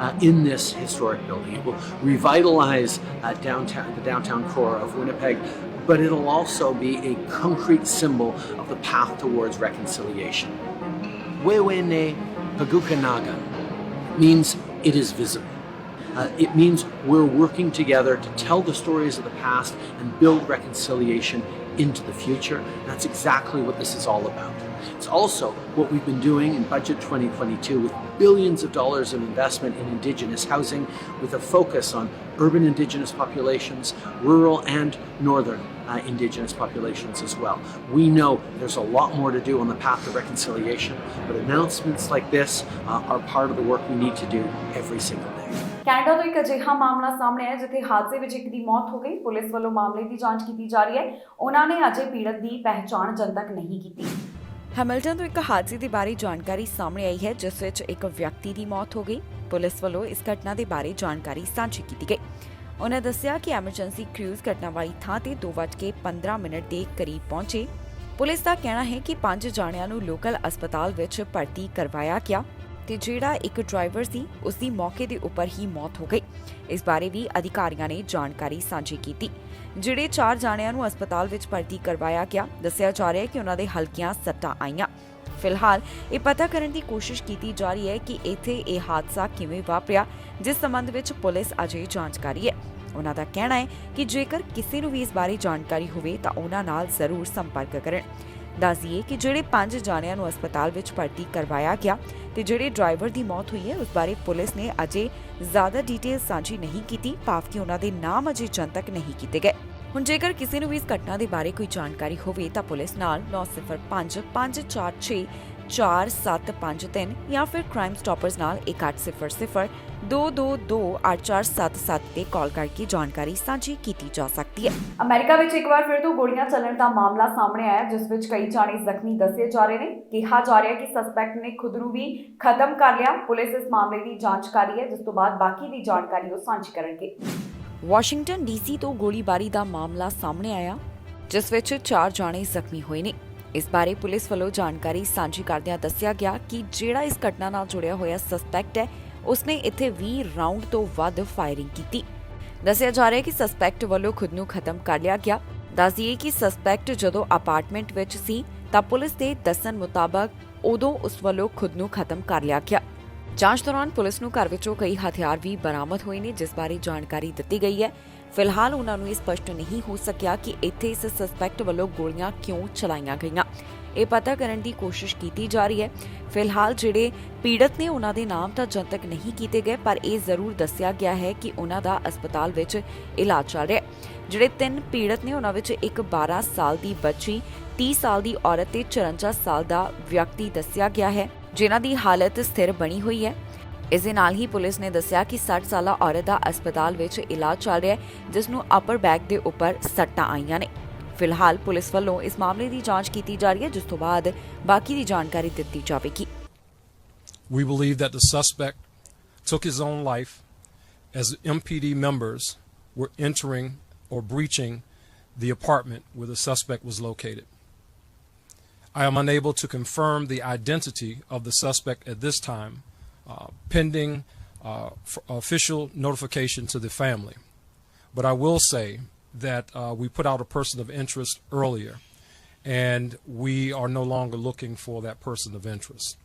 in this historic building. It will revitalize the downtown core of Winnipeg, but it'll also be a concrete symbol of the path towards reconciliation. Wewene Pagukanaga means it is visible. It means we're working together to tell the stories of the past and build reconciliation into the future. That's exactly what this is all about. It's also what we've been doing in Budget 2022 with billions of dollars of investment in Indigenous housing, with a focus on urban Indigenous populations, rural and northern Indigenous populations as well. We know there's a lot more to do on the path of reconciliation, but announcements like this are part of the work we need to do every single day. Canada ਤੋਂ ਇੱਕ ਅਜਿਹਾ ਮਾਮਲਾ ਸਾਹਮਣੇ ਆਇਆ ਜਿੱਥੇ ਹਾਦਸੇ ਵਿੱਚ ਇੱਕ ਦੀ ਮੌਤ ਹੋ ਗਈ। ਪੁਲਿਸ ਵੱਲੋਂ ਮਾਮਲੇ ਦੀ ਜਾਂਚ ਕੀਤੀ ਜਾ ਰਹੀ ਹੈ। ਉਹਨਾਂ ਨੇ ਅਜੇ ਪੀੜਤ ਦੀ ਪਹਿਚਾਣ ਜਨਤਕ ਨਹੀਂ ਕੀਤੀ। ਹੈਮਿਲਟਨ ਤੋਂ ਇੱਕ ਹਾਦਸੇ ਦੇ ਬਾਰੇ ਜਾਣਕਾਰੀ ਸਾਹਮਣੇ ਆਈ ਹੈ, ਜਿਸ ਵਿੱਚ ਇੱਕ ਵਿਅਕਤੀ ਦੀ ਮੌਤ ਹੋ ਗਈ। ਪੁਲਿਸ ਵੱਲੋਂ ਇਸ ਘਟਨਾ ਦੇ ਬਾਰੇ ਜਾਣਕਾਰੀ ਸਾਂਝੀ ਕੀਤੀ ਗਈ। ਉਹਨਾਂ ਦੱਸਿਆ ਕਿ ਐਮਰਜੈਂਸੀ ਕ੍ਰੂਜ਼ ਘਟਨਾ ਵਾਲੀ ਥਾਂ ਤੇ 2:15 ਦੇ ਕਰੀਬ ਪਹੁੰਚੇ। ਪੁਲਿਸ ਦਾ ਕਹਿਣਾ ਹੈ ਕਿ 5 ਜਾਣਿਆਂ ਨੂੰ ਲੋਕਲ ਹਸਪਤਾਲ ਵਿੱਚ ਭਰਤੀ ਕਰਵਾਇਆ ਗਿਆ ਤੇ ਜਿਹੜਾ ਇੱਕ ਡਰਾਈਵਰ ਸੀ ਉਸ ਦੀ ਮੌਕੇ ਦੇ ਉੱਪਰ ਹੀ ਮੌਤ ਹੋ ਗਈ। ਇਸ ਬਾਰੇ ਵੀ ਅਧਿਕਾਰੀਆਂ ਨੇ ਜਾਣਕਾਰੀ ਸਾਂਝੀ ਕੀਤੀ। ਜਿਹੜੇ 4 ਜਾਣਿਆਂ ਨੂੰ ਹਸਪਤਾਲ ਵਿੱਚ ਭਰਤੀ ਕਰਵਾਇਆ ਗਿਆ, ਦੱਸਿਆ ਜਾ ਰਿਹਾ ਹੈ ਕਿ ਉਹਨਾਂ ਦੇ ਹਲਕੀਆਂ ਸੱਟਾਂ ਆਈਆਂ। ਫਿਲਹਾਲ ਇਹ ਪਤਾ ਕਰਨ ਦੀ ਕੋਸ਼ਿਸ਼ ਕੀਤੀ ਜਾ ਰਹੀ ਹੈ ਕਿ ਇੱਥੇ ਇਹ ਹਾਦਸਾ ਕਿਵੇਂ ਵਾਪਰਿਆ, ਜਿਸ ਸੰਬੰਧ ਵਿੱਚ ਪੁਲਿਸ ਅਜੇ ਜਾਂਚ ਕਰ ਰਹੀ ਹੈ। ਉਹਨਾਂ ਦਾ ਕਹਿਣਾ ਹੈ ਕਿ ਜੇਕਰ ਕਿਸੇ ਨੂੰ ਵੀ ਇਸ ਬਾਰੇ ਜਾਣਕਾਰੀ ਹੋਵੇ ਤਾਂ ਉਹਨਾਂ ਨਾਲ ਜ਼ਰੂਰ ਸੰਪਰਕ ਕਰਨ। ਦੱਸ ਦਈਏ ਕਿ ਜਿਹੜੇ 5 ਜਾਣਿਆਂ ਨੂੰ ਹਸਪਤਾਲ ਵਿੱਚ ਭਰਤੀ ਕਰਵਾਇਆ ਗਿਆ ਤੇ ਜਿਹੜੇ ਡਰਾਈਵਰ ਦੀ ਮੌਤ ਹੋਈ ਹੈ, ਉਸ ਬਾਰੇ ਪੁਲਿਸ ਨੇ ਅਜੇ ਜ਼ਿਆਦਾ ਡਿਟੇਲ ਸਾਂਝੀ ਨਹੀਂ ਕੀਤੀ, ਭਾਵ ਕਿ ਉਹਨਾਂ ਦੇ ਨਾਮ ਅਜੇ ਜਨਤਕ ਨਹੀਂ ਕੀਤੇ ਗਏ। ਹੁਣ ਜੇਕਰ ਕਿਸੇ ਨੂੰ ਵੀ ਇਸ ਘਟਨਾ ਦੇ ਬਾਰੇ ਕੋਈ ਜਾਣਕਾਰੀ ਹੋਵੇ ਤਾਂ ਪੁਲਿਸ ਨਾਲ 905546 4753 ਜਾਂ ਫਿਰ ਕ੍ਰਾਈਮ ਸਟਾਪਰਸ ਨਾਲ 1800 222 8477 ਤੇ ਕਾਲ ਕਰਕੇ ਜਾਣਕਾਰੀ ਸਾਂਝੀ ਕੀਤੀ ਜਾ ਸਕਦੀ ਹੈ। ਅਮਰੀਕਾ ਵਿੱਚ ਇੱਕ ਵਾਰ ਫਿਰ ਤੋਂ ਗੋਲੀਆਂ ਚੱਲਣ ਦਾ ਮਾਮਲਾ ਸਾਹਮਣੇ ਆਇਆ, ਜਿਸ ਵਿੱਚ ਕਈ ਜਾਣੇ ਜ਼ਖਮੀ ਦੱਸੇ ਜਾ ਰਹੇ ਨੇ। ਕਿਹਾ ਜਾ ਰਿਹਾ ਹੈ ਕਿ ਸਸਪੈਕਟ ਨੇ ਖੁਦ ਨੂੰ ਵੀ ਖਤਮ ਕਰ ਲਿਆ। ਪੁਲਿਸ ਇਸ ਮਾਮਲੇ ਦੀ ਜਾਂਚ ਕਰ ਰਹੀ ਹੈ, ਜਿਸ ਤੋਂ ਬਾਅਦ ਬਾਕੀ ਦੀ ਜਾਣਕਾਰੀ ਉਹ ਸਾਂਝੀ ਕਰਨਗੇ। ਵਾਸ਼ਿੰਗਟਨ ਡੀਸੀ ਤੋਂ ਗੋਲੀਬਾਰੀ ਦਾ ਮਾਮਲਾ ਸਾਹਮਣੇ ਆਇਆ, ਜਿਸ ਵਿੱਚ 4 ਜਾਣੇ ਜ਼ਖਮੀ ਹੋਏ ਨੇ। ਇਸ ਬਾਰੇ ਪੁਲਿਸ ਵੱਲੋਂ ਜਾਣਕਾਰੀ ਸਾਂਝੀ ਕਰਦਿਆਂ ਦੱਸਿਆ ਗਿਆ ਕਿ ਜਿਹੜਾ ਇਸ ਘਟਨਾ ਨਾਲ ਜੁੜਿਆ ਹੋਇਆ ਸਸਪੈਕਟ ਹੈ, ਉਸਨੇ ਇੱਥੇ 20 ਰਾਉਂਡ ਤੋਂ ਵੱਧ ਫਾਇਰਿੰਗ ਕੀਤੀ। ਦੱਸਿਆ ਜਾ ਰਿਹਾ ਹੈ ਕਿ ਸਸਪੈਕਟ ਵੱਲੋਂ ਖੁਦ ਨੂੰ ਖਤਮ ਕਰ ਲਿਆ ਗਿਆ। ਦੱਸ ਦਈਏ ਕਿ ਸਸਪੈਕਟ ਜਦੋਂ ਅਪਾਰਟਮੈਂਟ ਵਿੱਚ ਸੀ ਤਾਂ ਪੁਲਿਸ ਦੇ ਦੱਸਣ ਮੁਤਾਬਕ ਉਦੋਂ ਉਸ ਵੱਲੋਂ ਖੁਦ ਨੂੰ ਖਤਮ ਕਰ ਲਿਆ ਗਿਆ। ਜਾਂਚ ਦੌਰਾਨ ਪੁਲਿਸ ਨੂੰ ਘਰ ਵਿੱਚੋਂ ਕਈ ਹਥਿਆਰ ਵੀ ਬਰਾਮਦ ਹੋਏ ਨੇ, ਜਿਸ ਬਾਰੇ ਜਾਣਕਾਰੀ ਦਿੱਤੀ ਗਈ ਹੈ। ਫਿਲਹਾਲ ਉਹਨਾਂ ਨੂੰ ਇਹ ਸਪਸ਼ਟ ਨਹੀਂ ਹੋ ਸਕਿਆ ਕਿ ਇੱਥੇ ਇਸ ਸਸਪੈਕਟ ਵੱਲੋਂ ਗੋਲੀਆਂ ਕਿਉਂ ਚਲਾਈਆਂ ਗਈਆਂ। ਇਹ ਪਤਾ ਕਰਨ ਦੀ ਕੋਸ਼ਿਸ਼ ਕੀਤੀ ਜਾ ਰਹੀ ਹੈ। ਫਿਲਹਾਲ ਜਿਹੜੇ ਪੀੜਤ ਨੇ ਉਹਨਾਂ ਦੇ ਨਾਮ ਤਾਂ ਜਨਤਕ ਨਹੀਂ ਕੀਤੇ ਗਏ, ਪਰ ਇਹ ਜ਼ਰੂਰ ਦੱਸਿਆ ਗਿਆ ਹੈ ਕਿ ਉਹਨਾਂ ਦਾ ਹਸਪਤਾਲ ਵਿੱਚ ਇਲਾਜ ਚੱਲ ਰਿਹਾ ਹੈ। ਜਿਹੜੇ 3 ਪੀੜਤ ਨੇ ਉਹਨਾਂ ਵਿੱਚ ਇੱਕ 12 ਸਾਲ ਦੀ ਬੱਚੀ, 30 ਸਾਲ ਦੀ ਔਰਤ ਤੇ 54 ਸਾਲ ਦਾ ਵਿਅਕਤੀ ਦੱਸਿਆ ਗਿਆ ਹੈ, ਜਿਨ੍ਹਾਂ ਦੀ ਹਾਲਤ ਸਥਿਰ ਬਣੀ ਹੋਈ ਹੈ। ਇਸ ਦੇ ਨਾਲ ਹੀ ਪੁਲਿਸ ਨੇ ਦੱਸਿਆ ਕਿ 60 ਸਾਲਾ ਔਰਤ ਦਾ ਹਸਪਤਾਲ ਵਿੱਚ ਇਲਾਜ ਚੱਲ ਰਿਹਾ ਹੈ, ਜਿਸ ਨੂੰ ਅਪਰ ਬੈਕ ਦੇ ਉੱਪਰ ਸੱਟਾਂ ਆਈਆਂ ਨੇ। ਫਿਲਹਾਲ ਪੁਲਿਸ ਵੱਲੋਂ ਇਸ ਮਾਮਲੇ ਦੀ ਜਾਂਚ ਕੀਤੀ ਜਾ ਰਹੀ ਹੈ, ਜਿਸ ਤੋਂ ਬਾਅਦ ਬਾਕੀ ਦੀ ਜਾਣਕਾਰੀ ਦਿੱਤੀ ਜਾਵੇਗੀ। We believe that the suspect took his own life as MPD members were entering or breaching the apartment where the suspect was located. I am unable to confirm the identity of the suspect at this time, pending official notification to the family. But I will say that we put out a person of interest earlier, and we are no longer looking for that person of interest.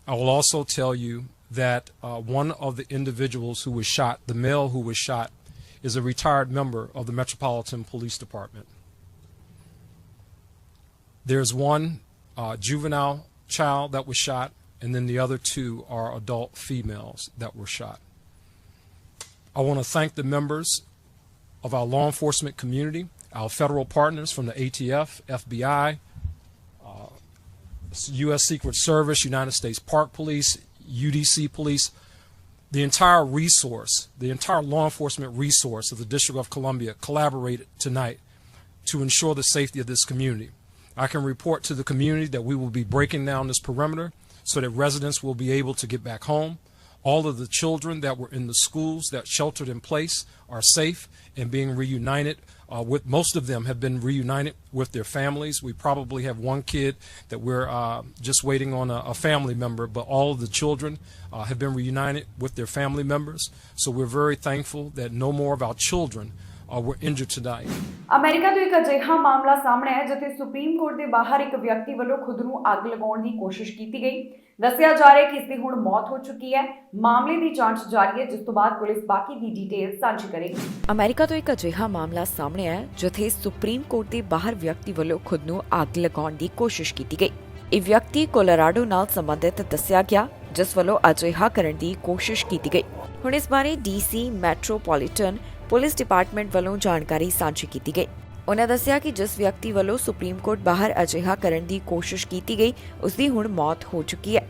I will also tell you that one of the individuals who was shot, the male who was shot, is a retired member of the Metropolitan Police Department. There's one juvenile child that was shot, and then the other 2 are adult females that were shot. I want to thank the members of our law enforcement community, our federal partners from the ATF, FBI, U.S. Secret Service, United States Park Police, UDC Police, the entire law enforcement resource of the District of Columbia collaborated tonight to ensure the safety of this community. I can report to the community that we will be breaking down this perimeter so that residents will be able to get back home. All of the children that were in the schools that sheltered in place are safe and being reunited. Most of them have been reunited with their families. We probably have one kid that we're just waiting on a family member, but all of the children have been reunited with their family members. So we're very thankful that no more of our children were injured tonight. America ਤੋਂ ਇੱਕ ਅਜਿਹਾ ਮਾਮਲਾ ਸਾਹਮਣੇ ਆਇਆ ਜਿੱਥੇ ਸੁਪਰੀਮ ਕੋਰਟ ਦੇ ਬਾਹਰ ਇੱਕ ਵਿਅਕਤੀ ਵੱਲੋਂ ਖੁਦ ਨੂੰ ਅੱਗ ਲਗਾਉਣ ਦੀ ਕੋਸ਼ਿਸ਼ ਕੀਤੀ ਗਈ। ਦੱਸਿਆ ਜਾ ਰਿਹਾ ਹੈ ਕਿ ਇਸ ਦੀ ਹੁਣ ਮੌਤ ਹੋ ਚੁੱਕੀ ਹੈ। ਮਾਮਲੇ ਦੀ ਜਾਂਚ ਜਾਰੀ ਹੈ, ਜਿਸ ਤੋਂ ਬਾਅਦ ਪੁਲਿਸ ਬਾਕੀ ਦੀ ਡਿਟੇਲ ਸਾਂਝੀ ਕਰੇਗੀ। ਅਮਰੀਕਾ ਤੋਂ ਇੱਕ ਅਜਿਹਾ ਮਾਮਲਾ ਸਾਹਮਣੇ ਆਇਆ ਜਿੱਥੇ ਸੁਪਰੀਮ ਕੋਰਟ ਦੇ ਬਾਹਰ ਵਿਅਕਤੀ ਵੱਲੋਂ ਖੁਦ ਨੂੰ ਅੱਗ ਲਗਾਉਣ ਦੀ ਕੋਸ਼ਿਸ਼ ਕੀਤੀ ਗਈ। ਇਹ ਵਿਅਕਤੀ ਕੋਲੋਰਾਡੋ ਨਾਲ ਸੰਬੰਧਿਤ ਦੱਸਿਆ ਗਿਆ, ਜਿਸ ਵੱਲੋਂ ਅਜਿਹਾ ਕਰਨ ਦੀ ਕੋਸ਼ਿਸ਼ ਕੀਤੀ ਗਈ। ਹੁਣ ਇਸ ਬਾਰੇ ਡੀਸੀ ਮੈਟਰੋਪੋਲੀਟਨ ਪੁਲਿਸ ਡਿਪਾਰਟਮੈਂਟ ਵੱਲੋਂ ਜਾਣਕਾਰੀ ਸਾਂਝੀ ਕੀਤੀ ਗਈ। ਉਹਨਾਂ ਦੱਸਿਆ ਕਿ ਜਿਸ ਵਿਅਕਤੀ ਵੱਲੋਂ ਸੁਪਰੀਮ ਕੋਰਟ ਬਾਹਰ ਅਜਿਹਾ ਕਰਨ ਦੀ ਕੋਸ਼ਿਸ਼ ਕੀਤੀ ਗਈ, ਉਸ ਦੀ ਹੁਣ ਮੌਤ ਹੋ ਚੁੱਕੀ ਹੈ।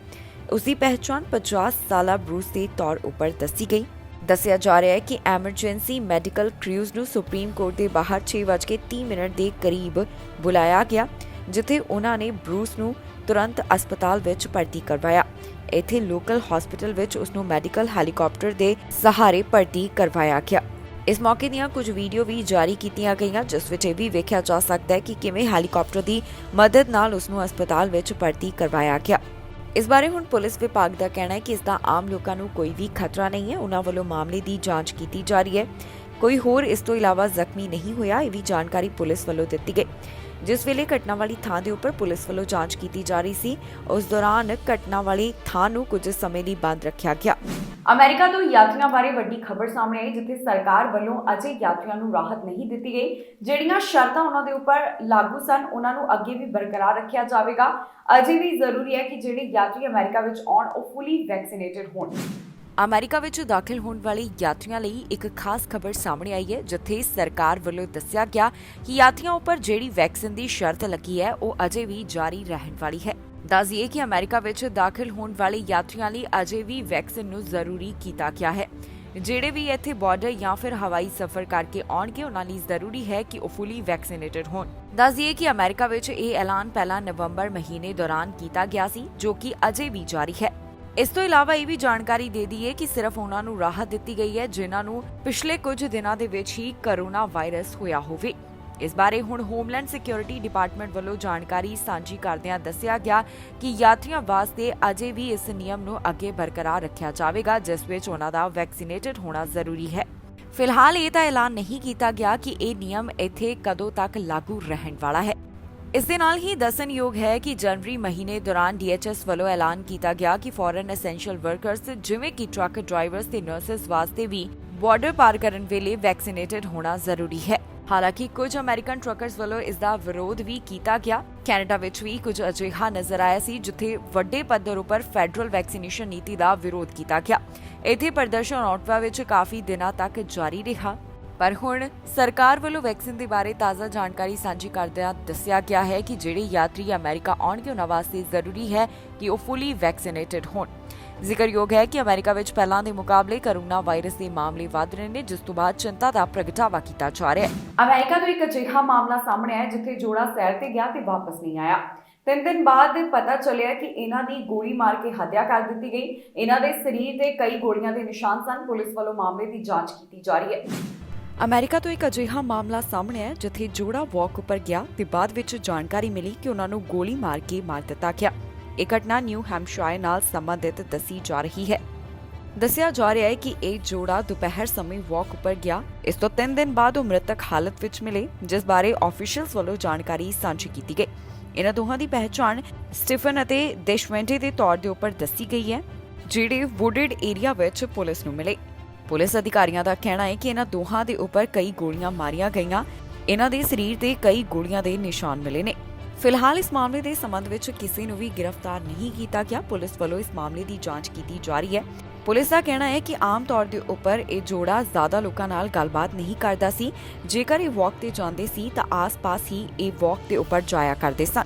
ਉਸ ਦੀ ਪਹਿਚਾਣ 50 ਸਾਲਾ ਬਰੂਸ ਦੇ ਤੌਰ ਉੱਪਰ ਦੱਸੀ ਗਈ। ਦੱਸਿਆ ਜਾ ਰਿਹਾ ਹੈ ਕਿ ਐਮਰਜੈਂਸੀ ਮੈਡੀਕਲ ਕ੍ਰਿਊਜ਼ ਨੂੰ ਸੁਪਰੀਮ ਕੋਰਟ ਦੇ ਬਾਹਰ 6:30 ਦੇ ਕਰੀਬ ਬੁਲਾਇਆ ਗਿਆ, ਜਿੱਥੇ ਉਹਨਾਂ ਨੇ ਬਰੂਸ ਨੂੰ ਤੁਰੰਤ ਹਸਪਤਾਲ ਵਿੱਚ ਭਰਤੀ ਕਰਵਾਇਆ। ਇੱਥੇ ਲੋਕਲ ਹਸਪਤਾਲ ਵਿੱਚ ਉਸ ਨੂੰ ਮੈਡੀਕਲ ਹੈਲੀਕਾਪਟਰ ਦੇ ਸਹਾਰੇ ਭਰਤੀ ਕਰਵਾਇਆ ਗਿਆ। ਇਸ ਮੌਕੇ ਦੀਆਂ ਕੁਝ ਵੀਡੀਓ ਵੀ ਜਾਰੀ ਕੀਤੀਆਂ ਗਈਆਂ, ਜਿਸ ਵਿੱਚ ਇਹ ਵੀ ਵੇਖਿਆ ਜਾ ਸਕਦਾ ਹੈ ਕਿ ਕਿਵੇਂ ਹੈਲੀਕਾਪਟਰ ਦੀ ਮਦਦ ਨਾਲ ਉਸ ਨੂੰ ਹਸਪਤਾਲ ਵਿੱਚ ਭਰਤੀ ਕਰਵਾਇਆ ਗਿਆ। ਇਸ ਬਾਰੇ ਹੁਣ ਪੁਲਿਸ ਵਿਭਾਗ ਦਾ ਕਹਿਣਾ ਹੈ ਕਿ ਇਸ ਦਾ ਆਮ ਲੋਕਾਂ ਨੂੰ ਕੋਈ ਵੀ ਖਤਰਾ ਨਹੀਂ ਹੈ। ਉਹਨਾਂ ਵੱਲੋਂ ਮਾਮਲੇ ਦੀ ਜਾਂਚ ਕੀਤੀ ਜਾ ਰਹੀ ਹੈ। ਕੋਈ ਹੋਰ ਇਸ ਤੋਂ ਇਲਾਵਾ ਜ਼ਖਮੀ ਨਹੀਂ ਹੋਇਆ, ਇਹ ਵੀ ਜਾਣਕਾਰੀ ਪੁਲਿਸ ਵੱਲੋਂ ਦਿੱਤੀ ਗਈ। ਜਿਸ ਵੇਲੇ ਘਟਨਾ ਵਾਲੀ ਥਾਂ ਦੇ ਉੱਪਰ ਪੁਲਿਸ ਵੱਲੋਂ ਜਾਂਚ ਕੀਤੀ ਜਾ ਰਹੀ ਸੀ, ਉਸ ਦੌਰਾਨ ਘਟਨਾ ਵਾਲੀ ਥਾਂ ਨੂੰ ਕੁਝ ਸਮੇਂ ਲਈ ਬੰਦ ਰੱਖਿਆ ਗਿਆ। ਅਮਰੀਕਾ ਤੋਂ ਯਾਤਰੀਆਂ ਬਾਰੇ ਵੱਡੀ ਖਬਰ ਸਾਹਮਣੇ ਆਈ, ਜਿੱਥੇ ਸਰਕਾਰ ਵੱਲੋਂ ਅਜੇ ਯਾਤਰੀਆਂ ਨੂੰ ਰਾਹਤ ਨਹੀਂ ਦਿੱਤੀ ਗਈ। ਜਿਹੜੀਆਂ ਸ਼ਰਤਾਂ ਉਹਨਾਂ ਦੇ ਉੱਪਰ ਲਾਗੂ ਸਨ, ਉਹਨਾਂ ਨੂੰ ਅੱਗੇ ਵੀ ਬਰਕਰਾਰ ਰੱਖਿਆ ਜਾਵੇਗਾ। ਅਜੇ ਵੀ ਜ਼ਰੂਰੀ ਹੈ ਕਿ ਜਿਹੜੇ ਯਾਤਰੀ ਅਮਰੀਕਾ ਵਿੱਚ ਆਉਣ, ਉਹ ਫੁੱਲੀ ਵੈਕਸੀਨੇਟਡ ਹੋਣ। ਅਮਰੀਕਾ ਵਿੱਚ ਦਾਖਲ ਹੋਣ ਵਾਲੇ ਯਾਤਰੀਆਂ ਲਈ ਇੱਕ ਖਾਸ ਖਬਰ ਸਾਹਮਣੇ ਆਈ ਹੈ, ਜਿੱਥੇ ਸਰਕਾਰ ਵੱਲੋਂ ਦੱਸਿਆ ਗਿਆ ਕਿ ਯਾਤਰੀਆਂ ਉੱਪਰ ਜਿਹੜੀ ਵੈਕਸੀਨ ਦੀ ਸ਼ਰਤ ਲੱਗੀ ਹੈ, ਉਹ ਅਜੇ ਵੀ ਜਾਰੀ ਰਹਿਣ ਵਾਲੀ ਹੈ। ਦੱਸ ਦਈਏ ਕਿ ਅਮਰੀਕਾ ਵਿੱਚ ਦਾਖਲ ਹੋਣ ਵਾਲੇ ਯਾਤਰੀਆਂ ਲਈ ਅਜੇ ਵੀ ਵੈਕਸੀਨ ਨੂੰ ਜ਼ਰੂਰੀ ਕੀਤਾ ਗਿਆ ਹੈ। ਜਿਹੜੇ ਵੀ ਇੱਥੇ ਬਾਰਡਰ ਜਾਂ ਫਿਰ ਹਵਾਈ ਸਫ਼ਰ ਕਰਕੇ ਆਉਣਗੇ ਉਹਨਾਂ ਲਈ ਜ਼ਰੂਰੀ ਹੈ ਕਿ ਉਹ ਫੁੱਲੀ ਵੈਕਸੀਨੇਟਡ ਹੋਣ। ਦੱਸ ਦਈਏ ਕਿ ਅਮਰੀਕਾ ਵਿੱਚ ਇਹ ਐਲਾਨ ਪਹਿਲਾਂ ਨਵੰਬਰ ਮਹੀਨੇ ਦੌਰਾਨ ਕੀਤਾ ਗਿਆ ਸੀ, ਜੋ ਕਿ ਅਜੇ ਵੀ ਜਾਰੀ ਹੈ। ਇਸ ਤੋਂ ਇਲਾਵਾ ਇਹ ਵੀ ਜਾਣਕਾਰੀ ਦੇ ਦਈਏ ਕਿ ਸਿਰਫ ਉਹਨਾਂ ਨੂੰ ਰਾਹਤ ਦਿੱਤੀ ਗਈ ਹੈ ਜਿਨ੍ਹਾਂ ਨੂੰ ਪਿਛਲੇ ਕੁਝ ਦਿਨਾਂ ਦੇ ਵਿੱਚ ਹੀ ਕੋਰੋਨਾ ਵਾਇਰਸ ਹੋਇਆ ਹੋਵੇ। ਇਸ ਬਾਰੇ ਹੁਣ ਹੋਮਲੈਂਡ ਸਿਕਿਉਰਿਟੀ ਡਿਪਾਰਟਮੈਂਟ ਵੱਲੋਂ ਜਾਣਕਾਰੀ ਸਾਂਝੀ ਕਰਦਿਆਂ ਦੱਸਿਆ ਗਿਆ ਕਿ ਯਾਤਰੀਆਂ ਵਾਸਤੇ ਅਜੇ ਵੀ ਇਸ ਨਿਯਮ ਨੂੰ ਅੱਗੇ ਬਰਕਰਾਰ ਰੱਖਿਆ ਜਾਵੇਗਾ, ਜਿਸ ਵਿੱਚ ਉਹਨਾਂ ਦਾ ਵੈਕਸੀਨੇਟਡ ਹੋਣਾ ਜ਼ਰੂਰੀ ਹੈ। ਫਿਲਹਾਲ ਇਹ ਤਾਂ ਐਲਾਨ ਨਹੀਂ ਕੀਤਾ ਗਿਆ ਕਿ ਇਹ ਨਿਯਮ ਇੱਥੇ ਕਦੋਂ ਤੱਕ ਲਾਗੂ ਰਹਿਣ ਵਾਲਾ ਹੈ। ਇਸ ਦੇ ਨਾਲ ਹੀ ਦੱਸਣਯੋਗ ਹੈ ਕਿ ਜਨਵਰੀ ਮਹੀਨੇ ਦੌਰਾਨ DHS ਵੱਲੋਂ ਐਲਾਨ ਕੀਤਾ ਗਿਆ ਕਿ ਫੋਰਨ ਐਸੈਂਸ਼ੀਅਲ ਵਰਕਰਸ ਜਿਵੇਂ ਕਿ ਟਰੱਕ ਡਰਾਈਵਰਸ ਤੇ ਨਰਸਸ ਵਾਸਤੇ ਵੀ ਬਾਰਡਰ ਪਾਰ ਕਰਨ ਵੇਲੇ ਵੈਕਸੀਨੇਟਡ ਹੋਣਾ ਜ਼ਰੂਰੀ ਹੈ। ਹਾਲਾਂਕਿ ਕੁਝ ਅਮਰੀਕਨ ਟਰੱਕਰਸ ਵੱਲੋਂ ਇਸ ਦਾ ਵਿਰੋਧ ਵੀ ਕੀਤਾ ਗਿਆ। ਕੈਨੇਡਾ ਵਿੱਚ ਵੀ ਕੁਝ ਅਜਿਹਾ ਨਜ਼ਰ ਆਇਆ ਸੀ ਜਿੱਥੇ ਵੱਡੇ ਪੱਧਰ ਉੱਪਰ ਫੈਡਰਲ ਵੈਕਸੀਨੇਸ਼ਨ ਨੀਤੀ ਦਾ ਵਿਰੋਧ ਕੀਤਾ ਗਿਆ। ਇੱਥੇ ਪ੍ਰਦਰਸ਼ਨ ਓਟਵਾ ਵਿੱਚ ਕਾਫੀ ਦਿਨਾਂ ਤੱਕ ਜਾਰੀ ਰਿਹਾ, ਪਰ ਹੁਣ ਸਰਕਾਰ ਵੱਲੋਂ ਵੈਕਸੀਨ ਦੇ ਬਾਰੇ ਤਾਜ਼ਾ ਜਾਣਕਾਰੀ ਸਾਂਝੀ ਕਰਦਿਆਂ ਦੱਸਿਆ ਗਿਆ ਹੈ ਕਿ ਜਿਹੜੇ ਯਾਤਰੀ ਅਮਰੀਕਾ ਆਉਣਗੇ ਉਹਨਾਂ ਵਾਸਤੇ ਜ਼ਰੂਰੀ ਹੈ ਕਿ ਉਹ ਫੁੱਲੀ ਵੈਕਸੀਨੇਟਡ ਹੋਣ। ਜ਼ਿਕਰਯੋਗ ਹੈ ਕਿ ਅਮਰੀਕਾ ਵਿੱਚ ਪਹਿਲਾਂ ਦੇ ਮੁਕਾਬਲੇ ਕੋਰੋਨਾ ਵਾਇਰਸ ਦੇ ਮਾਮਲੇ ਵਧ ਰਹੇ ਨੇ, ਜਿਸ ਤੋਂ ਬਾਅਦ ਚਿੰਤਾ ਦਾ ਪ੍ਰਗਟਾਵਾ ਕੀਤਾ ਜਾ ਰਿਹਾ ਹੈ। ਅਮਰੀਕਾ ਤੋਂ ਇੱਕ ਅਜਿਹਾ ਮਾਮਲਾ ਸਾਹਮਣੇ ਆਇਆ ਜਿੱਥੇ ਜੋੜਾ ਸੈਰ ਤੇ ਗਿਆ ਤੇ ਵਾਪਸ ਨਹੀਂ ਆਇਆ। 3 ਦਿਨ ਬਾਅਦ ਪਤਾ ਚੱਲਿਆ ਕਿ ਇਹਨਾਂ ਦੀ ਗੋਲੀ ਮਾਰ ਕੇ ਹੱਤਿਆ ਕਰ ਦਿੱਤੀ ਗਈ। ਇਹਨਾਂ ਦੇ ਸਰੀਰ ਤੇ ਕਈ ਗੋਲੀਆਂ ਦੇ ਨਿਸ਼ਾਨ ਸਨ। ਪੁਲਿਸ ਵੱਲੋਂ ਮਾਮਲੇ ਦੀ ਜਾਂਚ ਕੀਤੀ ਜਾ ਰਹੀ ਹੈ। ਅਮਰੀਕਾ ਤੋਂ ਇੱਕ ਅਜਿਹਾ ਮਾਮਲਾ ਸਾਹਮਣੇ ਆਇਆ ਜਿੱਥੇ ਜੋੜਾ ਵਾਕ ਉੱਪਰ ਗਿਆ ਤੇ ਬਾਅਦ ਵਿੱਚ ਜਾਣਕਾਰੀ ਮਿਲੀ ਕਿ ਉਹਨਾਂ ਨੂੰ ਗੋਲੀ ਮਾਰ ਕੇ ਮਾਰ ਦਿੱਤਾ ਗਿਆ। ਇਹ ਘਟਨਾ ਨਿਊ ਹੈਂਪਸ਼ਾਇਰ ਨਾਲ ਸੰਬੰਧਿਤ ਦੱਸੀ ਜਾ ਰਹੀ ਹੈ। ਦੱਸਿਆ ਜਾ ਰਿਹਾ ਹੈ ਕਿ ਇਹ ਜੋੜਾ ਦੁਪਹਿਰ ਸਮੇਂ ਵਾਕ ਉੱਪਰ ਗਿਆ। ਇਸ ਤੋਂ 3 ਦਿਨ ਬਾਅਦ ਉਹ ਮ੍ਰਿਤਕ ਹਾਲਤ ਵਿੱਚ ਮਿਲੇ, ਜਿਸ ਬਾਰੇ ਆਫੀਸ਼ੀਅਲਸ ਵੱਲੋਂ ਜਾਣਕਾਰੀ ਸਾਂਝੀ ਕੀਤੀ ਗਈ। ਇਹਨਾਂ ਦੋਹਾਂ ਦੀ ਪਹਿਚਾਣ ਸਟੀਫਨ ਅਤੇ ਦੇਸ਼ਵੈਂਟੇ ਦੇ ਤੌਰ ਦੇ ਉੱਪਰ ਦੱਸੀ ਗਈ ਹੈ, ਜਿਹੜੇ ਵੁਡਡ ਏਰੀਆ ਵਿੱਚ ਪੁਲਿਸ ਨੂੰ ਮਿਲੇ। ਪੁਲਿਸ ਅਧਿਕਾਰੀਆਂ ਦਾ ਕਹਿਣਾ ਹੈ ਕਿ ਇਹਨਾਂ ਦੋਹਾਂ ਦੇ ਉੱਪਰ ਕਈ ਗੋਲੀਆਂ ਮਾਰੀਆਂ ਗਈਆਂ। ਇਹਨਾਂ ਦੇ ਸਰੀਰ ਤੇ ਕਈ ਗੋਲੀਆਂ ਦੇ ਨਿਸ਼ਾਨ ਮਿਲੇ ਨੇ। ਫਿਲਹਾਲ ਇਸ ਮਾਮਲੇ ਦੇ ਸੰਬੰਧ ਵਿੱਚ ਕਿਸੇ ਨੂੰ ਵੀ ਗ੍ਰਿਫਤਾਰ ਨਹੀਂ ਕੀਤਾ ਗਿਆ। ਪੁਲਿਸ ਵੱਲੋਂ ਇਸ ਮਾਮਲੇ ਦੀ ਜਾਂਚ ਕੀਤੀ ਜਾ ਰਹੀ ਹੈ। ਪੁਲਿਸ ਦਾ ਕਹਿਣਾ ਹੈ ਕਿ ਆਮ ਤੌਰ ਦੇ ਉੱਪਰ ਇਹ ਜੋੜਾ ਜ਼ਿਆਦਾ ਲੋਕਾਂ ਨਾਲ ਗੱਲਬਾਤ ਨਹੀਂ ਕਰਦਾ ਸੀ। ਜੇਕਰ ਇਹ ਵਾਕ ਤੇ ਜਾਂਦੇ ਸੀ ਤਾਂ ਆਸ-ਪਾਸ ਹੀ ਇਹ ਵਾਕ ਦੇ ਉੱਪਰ ਜਾਇਆ ਕਰਦੇ ਸਨ।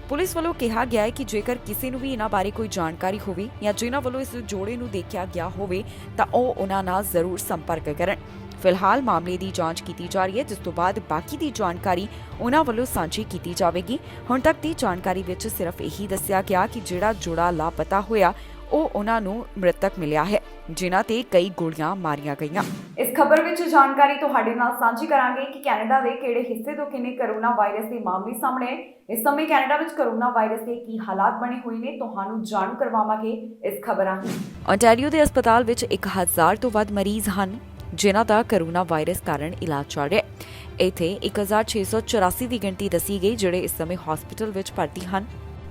ਪੁਲਿਸ ਵੱਲੋਂ ਕਿਹਾ ਗਿਆ ਹੈ ਕਿ ਜੇਕਰ ਕਿਸੇ ਨੂੰ ਵੀ ਇਹਨਾਂ ਬਾਰੇ ਕੋਈ ਜਾਣਕਾਰੀ ਹੋਵੇ ਜਾਂ ਜਿਨ੍ਹਾਂ ਵੱਲੋਂ ਇਸ ਜੋੜੇ ਨੂੰ ਦੇਖਿਆ ਗਿਆ ਹੋਵੇ ਤਾਂ ਉਹ ਉਹਨਾਂ ਨਾਲ ਜ਼ਰੂਰ ਸੰਪਰਕ ਕਰਨ। ਫਿਲਹਾਲ ਮਾਮਲੇ ਦੀ ਜਾਂਚ ਕੀਤੀ ਜਾ ਰਹੀ ਹੈ, ਜਿਸ ਤੋਂ ਬਾਅਦ ਬਾਕੀ ਦੀ ਜਾਣਕਾਰੀ ਉਹਨਾਂ ਵੱਲੋਂ ਸਾਂਝੀ ਕੀਤੀ ਜਾਵੇਗੀ। ਹੁਣ ਤੱਕ ਦੀ ਜਾਣਕਾਰੀ ਵਿੱਚ ਸਿਰਫ ਇਹੀ ਦੱਸਿਆ ਗਿਆ ਕਿ ਜਿਹੜਾ ਜੋੜਾ ਲਾਪਤਾ ਹੋਇਆ ਉਹ ਉਹਨਾਂ ਨੂੰ ਮ੍ਰਿਤਕ ਮਿਲਿਆ ਹੈ, ਜਿਨ੍ਹਾਂ ਤੇ ਕਈ ਗੋਲੀਆਂ ਮਾਰੀਆਂ ਗਈਆਂ। ਇਸ ਖਬਰ ਵਿੱਚ ਜਾਣਕਾਰੀ ਤੁਹਾਡੇ ਨਾਲ ਸਾਂਝੀ ਕਰਾਂਗੇ ਕਿ ਕੈਨੇਡਾ ਦੇ ਕਿਹੜੇ ਹਿੱਸੇ ਤੋਂ ਕਿੰਨੇ ਕੋਰੋਨਾ ਵਾਇਰਸ ਦੇ ਮਾਮਲੇ ਸਾਹਮਣੇ ਆਏ। ਇਸ ਸਮੇਂ ਕੈਨੇਡਾ ਵਿੱਚ ਕੋਰੋਨਾ ਵਾਇਰਸ ਦੇ ਕੀ ਹਾਲਾਤ ਬਣੇ ਹੋਏ ਨੇ, ਤੁਹਾਨੂੰ ਜਾਣੂ ਕਰਵਾਵਾਂਗੇ ਇਸ ਖਬਰਾਂ ਨੂੰ। ontario ਦੇ ਹਸਪਤਾਲ ਵਿੱਚ 1000 ਤੋਂ ਵੱਧ ਮਰੀਜ਼ ਹਨ ਜਿਨ੍ਹਾਂ ਦਾ ਕੋਰੋਨਾ ਵਾਇਰਸ ਕਾਰਨ ਇਲਾਜ ਚੱਲ ਰਿਹਾ ਹੈ। ਇੱਥੇ 1684 ਦੀ ਗਿਣਤੀ ਦੱਸੀ ਗਈ ਜਿਹੜੇ ਇਸ ਸਮੇਂ ਹਸਪਤਾਲ ਵਿੱਚ ਭਰਤੀ ਹਨ।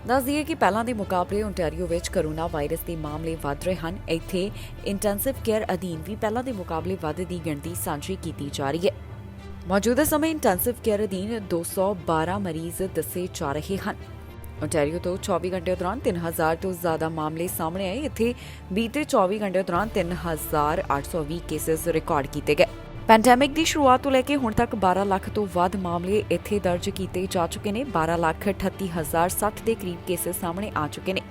ਦੱਸ ਦਈਏ ਕਿ ਪਹਿਲਾਂ ਦੇ ਮੁਕਾਬਲੇ ontario ਵਿੱਚ ਕੋਰੋਨਾ ਵਾਇਰਸ ਦੇ ਮਾਮਲੇ ਵਧ ਰਹੇ ਹਨ। ਇੱਥੇ ਇੰਟੈਂਸਿਵ ਕੇਅਰ ਅਧੀਨ ਵੀ ਪਹਿਲਾਂ ਦੇ ਮੁਕਾਬਲੇ ਵੱਧ ਦੀ ਗਿਣਤੀ ਸਾਂਝੀ ਕੀਤੀ ਜਾ ਰਹੀ ਹੈ। ਮੌਜੂਦਾ ਸਮੇਂ ਇੰਟੈਂਸਿਵ ਕੇਅਰ ਅਧੀਨ 212 ਮਰੀਜ਼ ਦੱਸੇ ਜਾ ਰਹੇ ਹਨ। ontario ਤੋਂ 24 ਘੰਟੇ ਦੌਰਾਨ 3000 ਤੋਂ ਜ਼ਿਆਦਾ ਮਾਮਲੇ ਸਾਹਮਣੇ ਆਏ। ਇੱਥੇ ਬੀਤੇ 24 ਘੰਟੇ ਦੌਰਾਨ 3820 ਕੇਸਿਸ ਰਿਕਾਰਡ ਕੀਤੇ ਗਏ। ਪੈਂਡੈਮਿਕ ਦੀ ਸ਼ੁਰੂਆਤ ਤੋਂ ਲੈ ਕੇ ਹੁਣ ਤੱਕ 12 ਲੱਖ ਤੋਂ ਵੱਧ ਮਾਮਲੇ ਇੱਥੇ ਦਰਜ ਕੀਤੇ ਜਾ ਚੁੱਕੇ ਨੇ। 12,38,060 ਦੇ ਕਰੀਬ ਕੇਸਿਸ ਸਾਹਮਣੇ ਆ ਚੁੱਕੇ ਨੇ।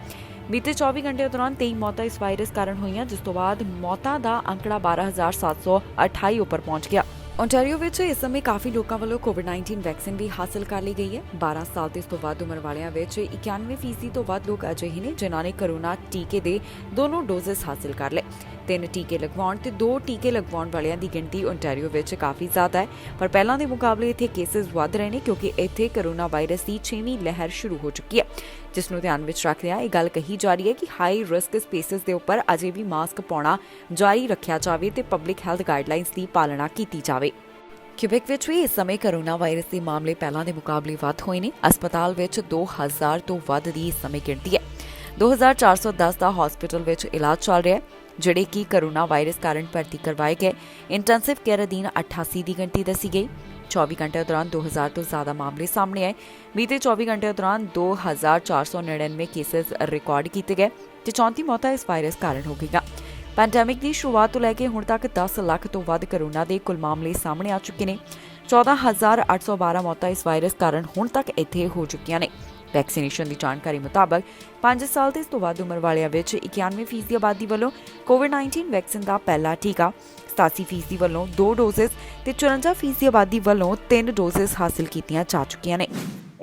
ਬੀਤੇ 24 ਘੰਟੇ ਦੌਰਾਨ 23 ਮੌਤਾਂ ਇਸ ਵਾਇਰਸ ਕਾਰਨ ਹੋਈਆਂ, ਜਿਸ ਤੋਂ ਬਾਅਦ ਮੌਤਾਂ ਦਾ ਅੰਕੜਾ 12,728 ਉੱਪਰ ਪਹੁੰਚ ਗਿਆ। ontario ਵਿੱਚ ਇਸ ਸਮੇਂ ਕਾਫੀ ਲੋਕਾਂ ਵੱਲੋਂ ਕੋਵਿਡ-19 ਵੈਕਸੀਨ ਵੀ ਹਾਸਲ ਕਰ ਲਈ ਗਈ ਹੈ। 12 ਸਾਲ ਤੇ ਇਸ ਤੋਂ ਵੱਧ ਉਮਰ ਵਾਲਿਆਂ ਵਿੱਚ 91% ਤੋਂ ਵੱਧ ਲੋਕ ਅਜਿਹੇ ਨੇ ਜਿਨ੍ਹਾਂ ਨੇ ਕੋਰੋਨਾ ਟੀਕੇ ਦੇ ਦੋਨੋਂ ਡੋਜ਼ਸ ਹਾਸਲ ਕਰ ਲਏ। 3 ਟੀਕੇ ਲਗਵਾਉਣ ਤੇ 2 ਟੀਕੇ ਲਗਵਾਉਣ ਵਾਲਿਆਂ ਦੀ ਗਿਣਤੀ ontario ਵਿੱਚ ਕਾਫੀ ਜ਼ਿਆਦਾ ਹੈ, ਪਰ ਪਹਿਲਾਂ ਦੇ ਮੁਕਾਬਲੇ ਇੱਥੇ ਕੇਸਿਸ ਵਧ ਰਹੇ ਨੇ ਕਿਉਂਕਿ ਇੱਥੇ ਕੋਰੋਨਾ ਵਾਇਰਸ ਦੀ 6ਵੀਂ ਲਹਿਰ ਸ਼ੁਰੂ ਹੋ ਚੁੱਕੀ ਹੈ, ਜਿਸ ਨੂੰ ਧਿਆਨ ਵਿੱਚ ਰੱਖਦਿਆਂ ਇਹ ਗੱਲ ਕਹੀ ਜਾ ਰਹੀ ਹੈ ਕਿ ਹਾਈ ਰਿਸਕ ਸਪੇਸਿਸ ਦੇ ਉੱਪਰ ਅਜੇ ਵੀ ਮਾਸਕ ਪਾਉਣਾ ਜਾਰੀ ਰੱਖਿਆ ਜਾਵੇ ਤੇ ਪਬਲਿਕ ਹੈਲਥ ਗਾਈਡਲਾਈਨਸ ਦੀ ਪਾਲਣਾ ਕੀਤੀ ਜਾਵੇ। ਕਿਊਬੈਕ ਵਿੱਚ ਵੀ ਇਸ ਸਮੇਂ ਕੋਰੋਨਾ ਵਾਇਰਸ ਦੇ ਮਾਮਲੇ ਪਹਿਲਾਂ ਦੇ ਮੁਕਾਬਲੇ ਵੱਧ ਹੋਏ ਨੇ। ਹਸਪਤਾਲ ਵਿੱਚ 2000 ਤੋਂ ਵੱਧ ਦੀ ਇਸ ਸਮੇਂ ਗਿਣਤੀ ਹੈ। 2410 ਦਾ ਹਸਪਤਾਲ ਵਿੱਚ ਇਲਾਜ ਚੱਲ ਰਿਹਾ ਹੈ, ਜਿਹੜੇ ਕਿ ਕੋਰੋਨਾ ਵਾਇਰਸ ਕਾਰਨ ਭਰਤੀ ਕਰਵਾਏ ਗਏ। ਇੰਟੈਂਸਿਵ ਕੇਅਰ ਅਧੀਨ 88 ਦੀ ਗਿਣਤੀ ਦੱਸੀ ਗਈ। 24 ਘੰਟਿਆਂ ਦੌਰਾਨ 2000 ਤੋਂ ਜ਼ਿਆਦਾ ਮਾਮਲੇ ਸਾਹਮਣੇ ਆਏ। ਬੀਤੇ 24 ਘੰਟਿਆਂ ਦੌਰਾਨ 2499 ਕੇਸਿਸ ਰਿਕਾਰਡ ਕੀਤੇ ਗਏ ਤੇ 34 ਮੌਤਾਂ ਇਸ ਵਾਇਰਸ ਕਾਰਨ ਹੋ ਗਈਆਂ। ਪੈਂਡੈਮਿਕ ਦੀ ਸ਼ੁਰੂਆਤ ਤੋਂ ਲੈ ਕੇ ਹੁਣ ਤੱਕ 10 ਲੱਖ ਤੋਂ ਵੱਧ ਕੋਰੋਨਾ ਦੇ ਕੁੱਲ ਮਾਮਲੇ ਸਾਹਮਣੇ ਆ ਚੁੱਕੇ ਨੇ। 14812 ਮੌਤਾਂ ਇਸ ਵਾਇਰਸ ਕਾਰਨ ਹੁਣ ਤੱਕ ਇੱਥੇ ਹੋ ਚੁੱਕੀਆਂ ਨੇ। ਵੈਕਸੀਨੇਸ਼ਨ ਦੀ ਜਾਣਕਾਰੀ ਮੁਤਾਬਕ 5 ਸਾਲ ਤੇ ਇਸ ਤੋਂ ਵੱਧ ਉਮਰ ਵਾਲਿਆਂ ਵਿੱਚ 91% ਆਬਾਦੀ ਵੱਲੋਂ ਕੋਵਿਡ-19 ਵੈਕਸੀਨ ਦਾ ਪਹਿਲਾ ਟੀਕਾ, 87% ਵੱਲੋਂ 2 ਡੋਜ਼ਸ ਤੇ 54% ਆਬਾਦੀ ਵੱਲੋਂ 3 ਡੋਜ਼ਸ ਹਾਸਲ ਕੀਤੀਆਂ ਜਾ ਚੁੱਕੀਆਂ ਨੇ।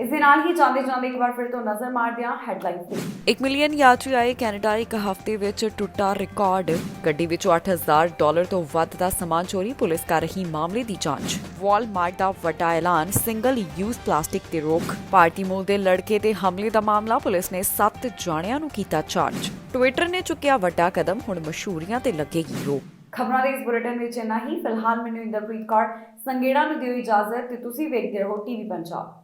ਇਸ ਦੇ ਨਾਲ ਹੀ ਜਾਂਦੇ ਇੱਕ ਵਾਰ ਫਿਰ ਤੋਂ ਨਜ਼ਰ ਮਾਰਦੇ ਹਾਂ ਹੈਡਲਾਈਨਸ ਤੇ। 1 ਮਿਲੀਅਨ ਯਾਤਰੀ ਆਏ ਕੈਨੇਡਾ, ਇੱਕ ਹਫ਼ਤੇ ਵਿੱਚ ਟੁੱਟਾ ਰਿਕਾਰਡ। ਗੱਡੀ ਵਿੱਚੋਂ $8,000 ਤੋਂ ਵੱਧ ਦਾ ਸਮਾਨ ਚੋਰੀ, ਪੁਲਿਸ ਕਰ ਰਹੀ ਮਾਮਲੇ ਦੀ ਜਾਂਚ। ਵਾਲਮਾਰਟ ਦਾ ਵੱਡਾ ਐਲਾਨ, ਸਿੰਗਲ ਯੂਜ਼ ਪਲਾਸਟਿਕ ਤੇ ਰੋਕ। ਭਾਰਤੀ ਮੂਲ ਦੇ ਲੜਕੇ ਤੇ ਹਮਲੇ ਦਾ ਮਾਮਲਾ, ਪੁਲਿਸ ਨੇ 7 ਜਾਣਿਆਂ ਨੂੰ ਕੀਤਾ ਚਾਰਜ। ਟਵਿੱਟਰ ਨੇ ਚੁੱਕਿਆ ਵੱਡਾ ਕਦਮ, ਹੁਣ ਮਸ਼ਹੂਰੀਆਂ ਤੇ ਲੱਗੇਗੀ ਰੋਕ। ਖਬਰਾਂ ਦੇ ਇਸ ਬੁਲੇਟਿਨ ਵਿੱਚ ਇੰਨਾ ਹੀ। ਫਿਲਹਾਲ ਮੈਨੂੰ ਇੰਦਰਪ੍ਰੀਤ ਕੌਰ ਸੰਗੇੜਾ ਨੂੰ ਦਿਓ ਇਜਾਜ਼ਤ ਤੇ ਤੁਸੀਂ ਵੇਖਦੇ ਰਹੋ ਟੀਵੀ ਪੰਜਾਬ।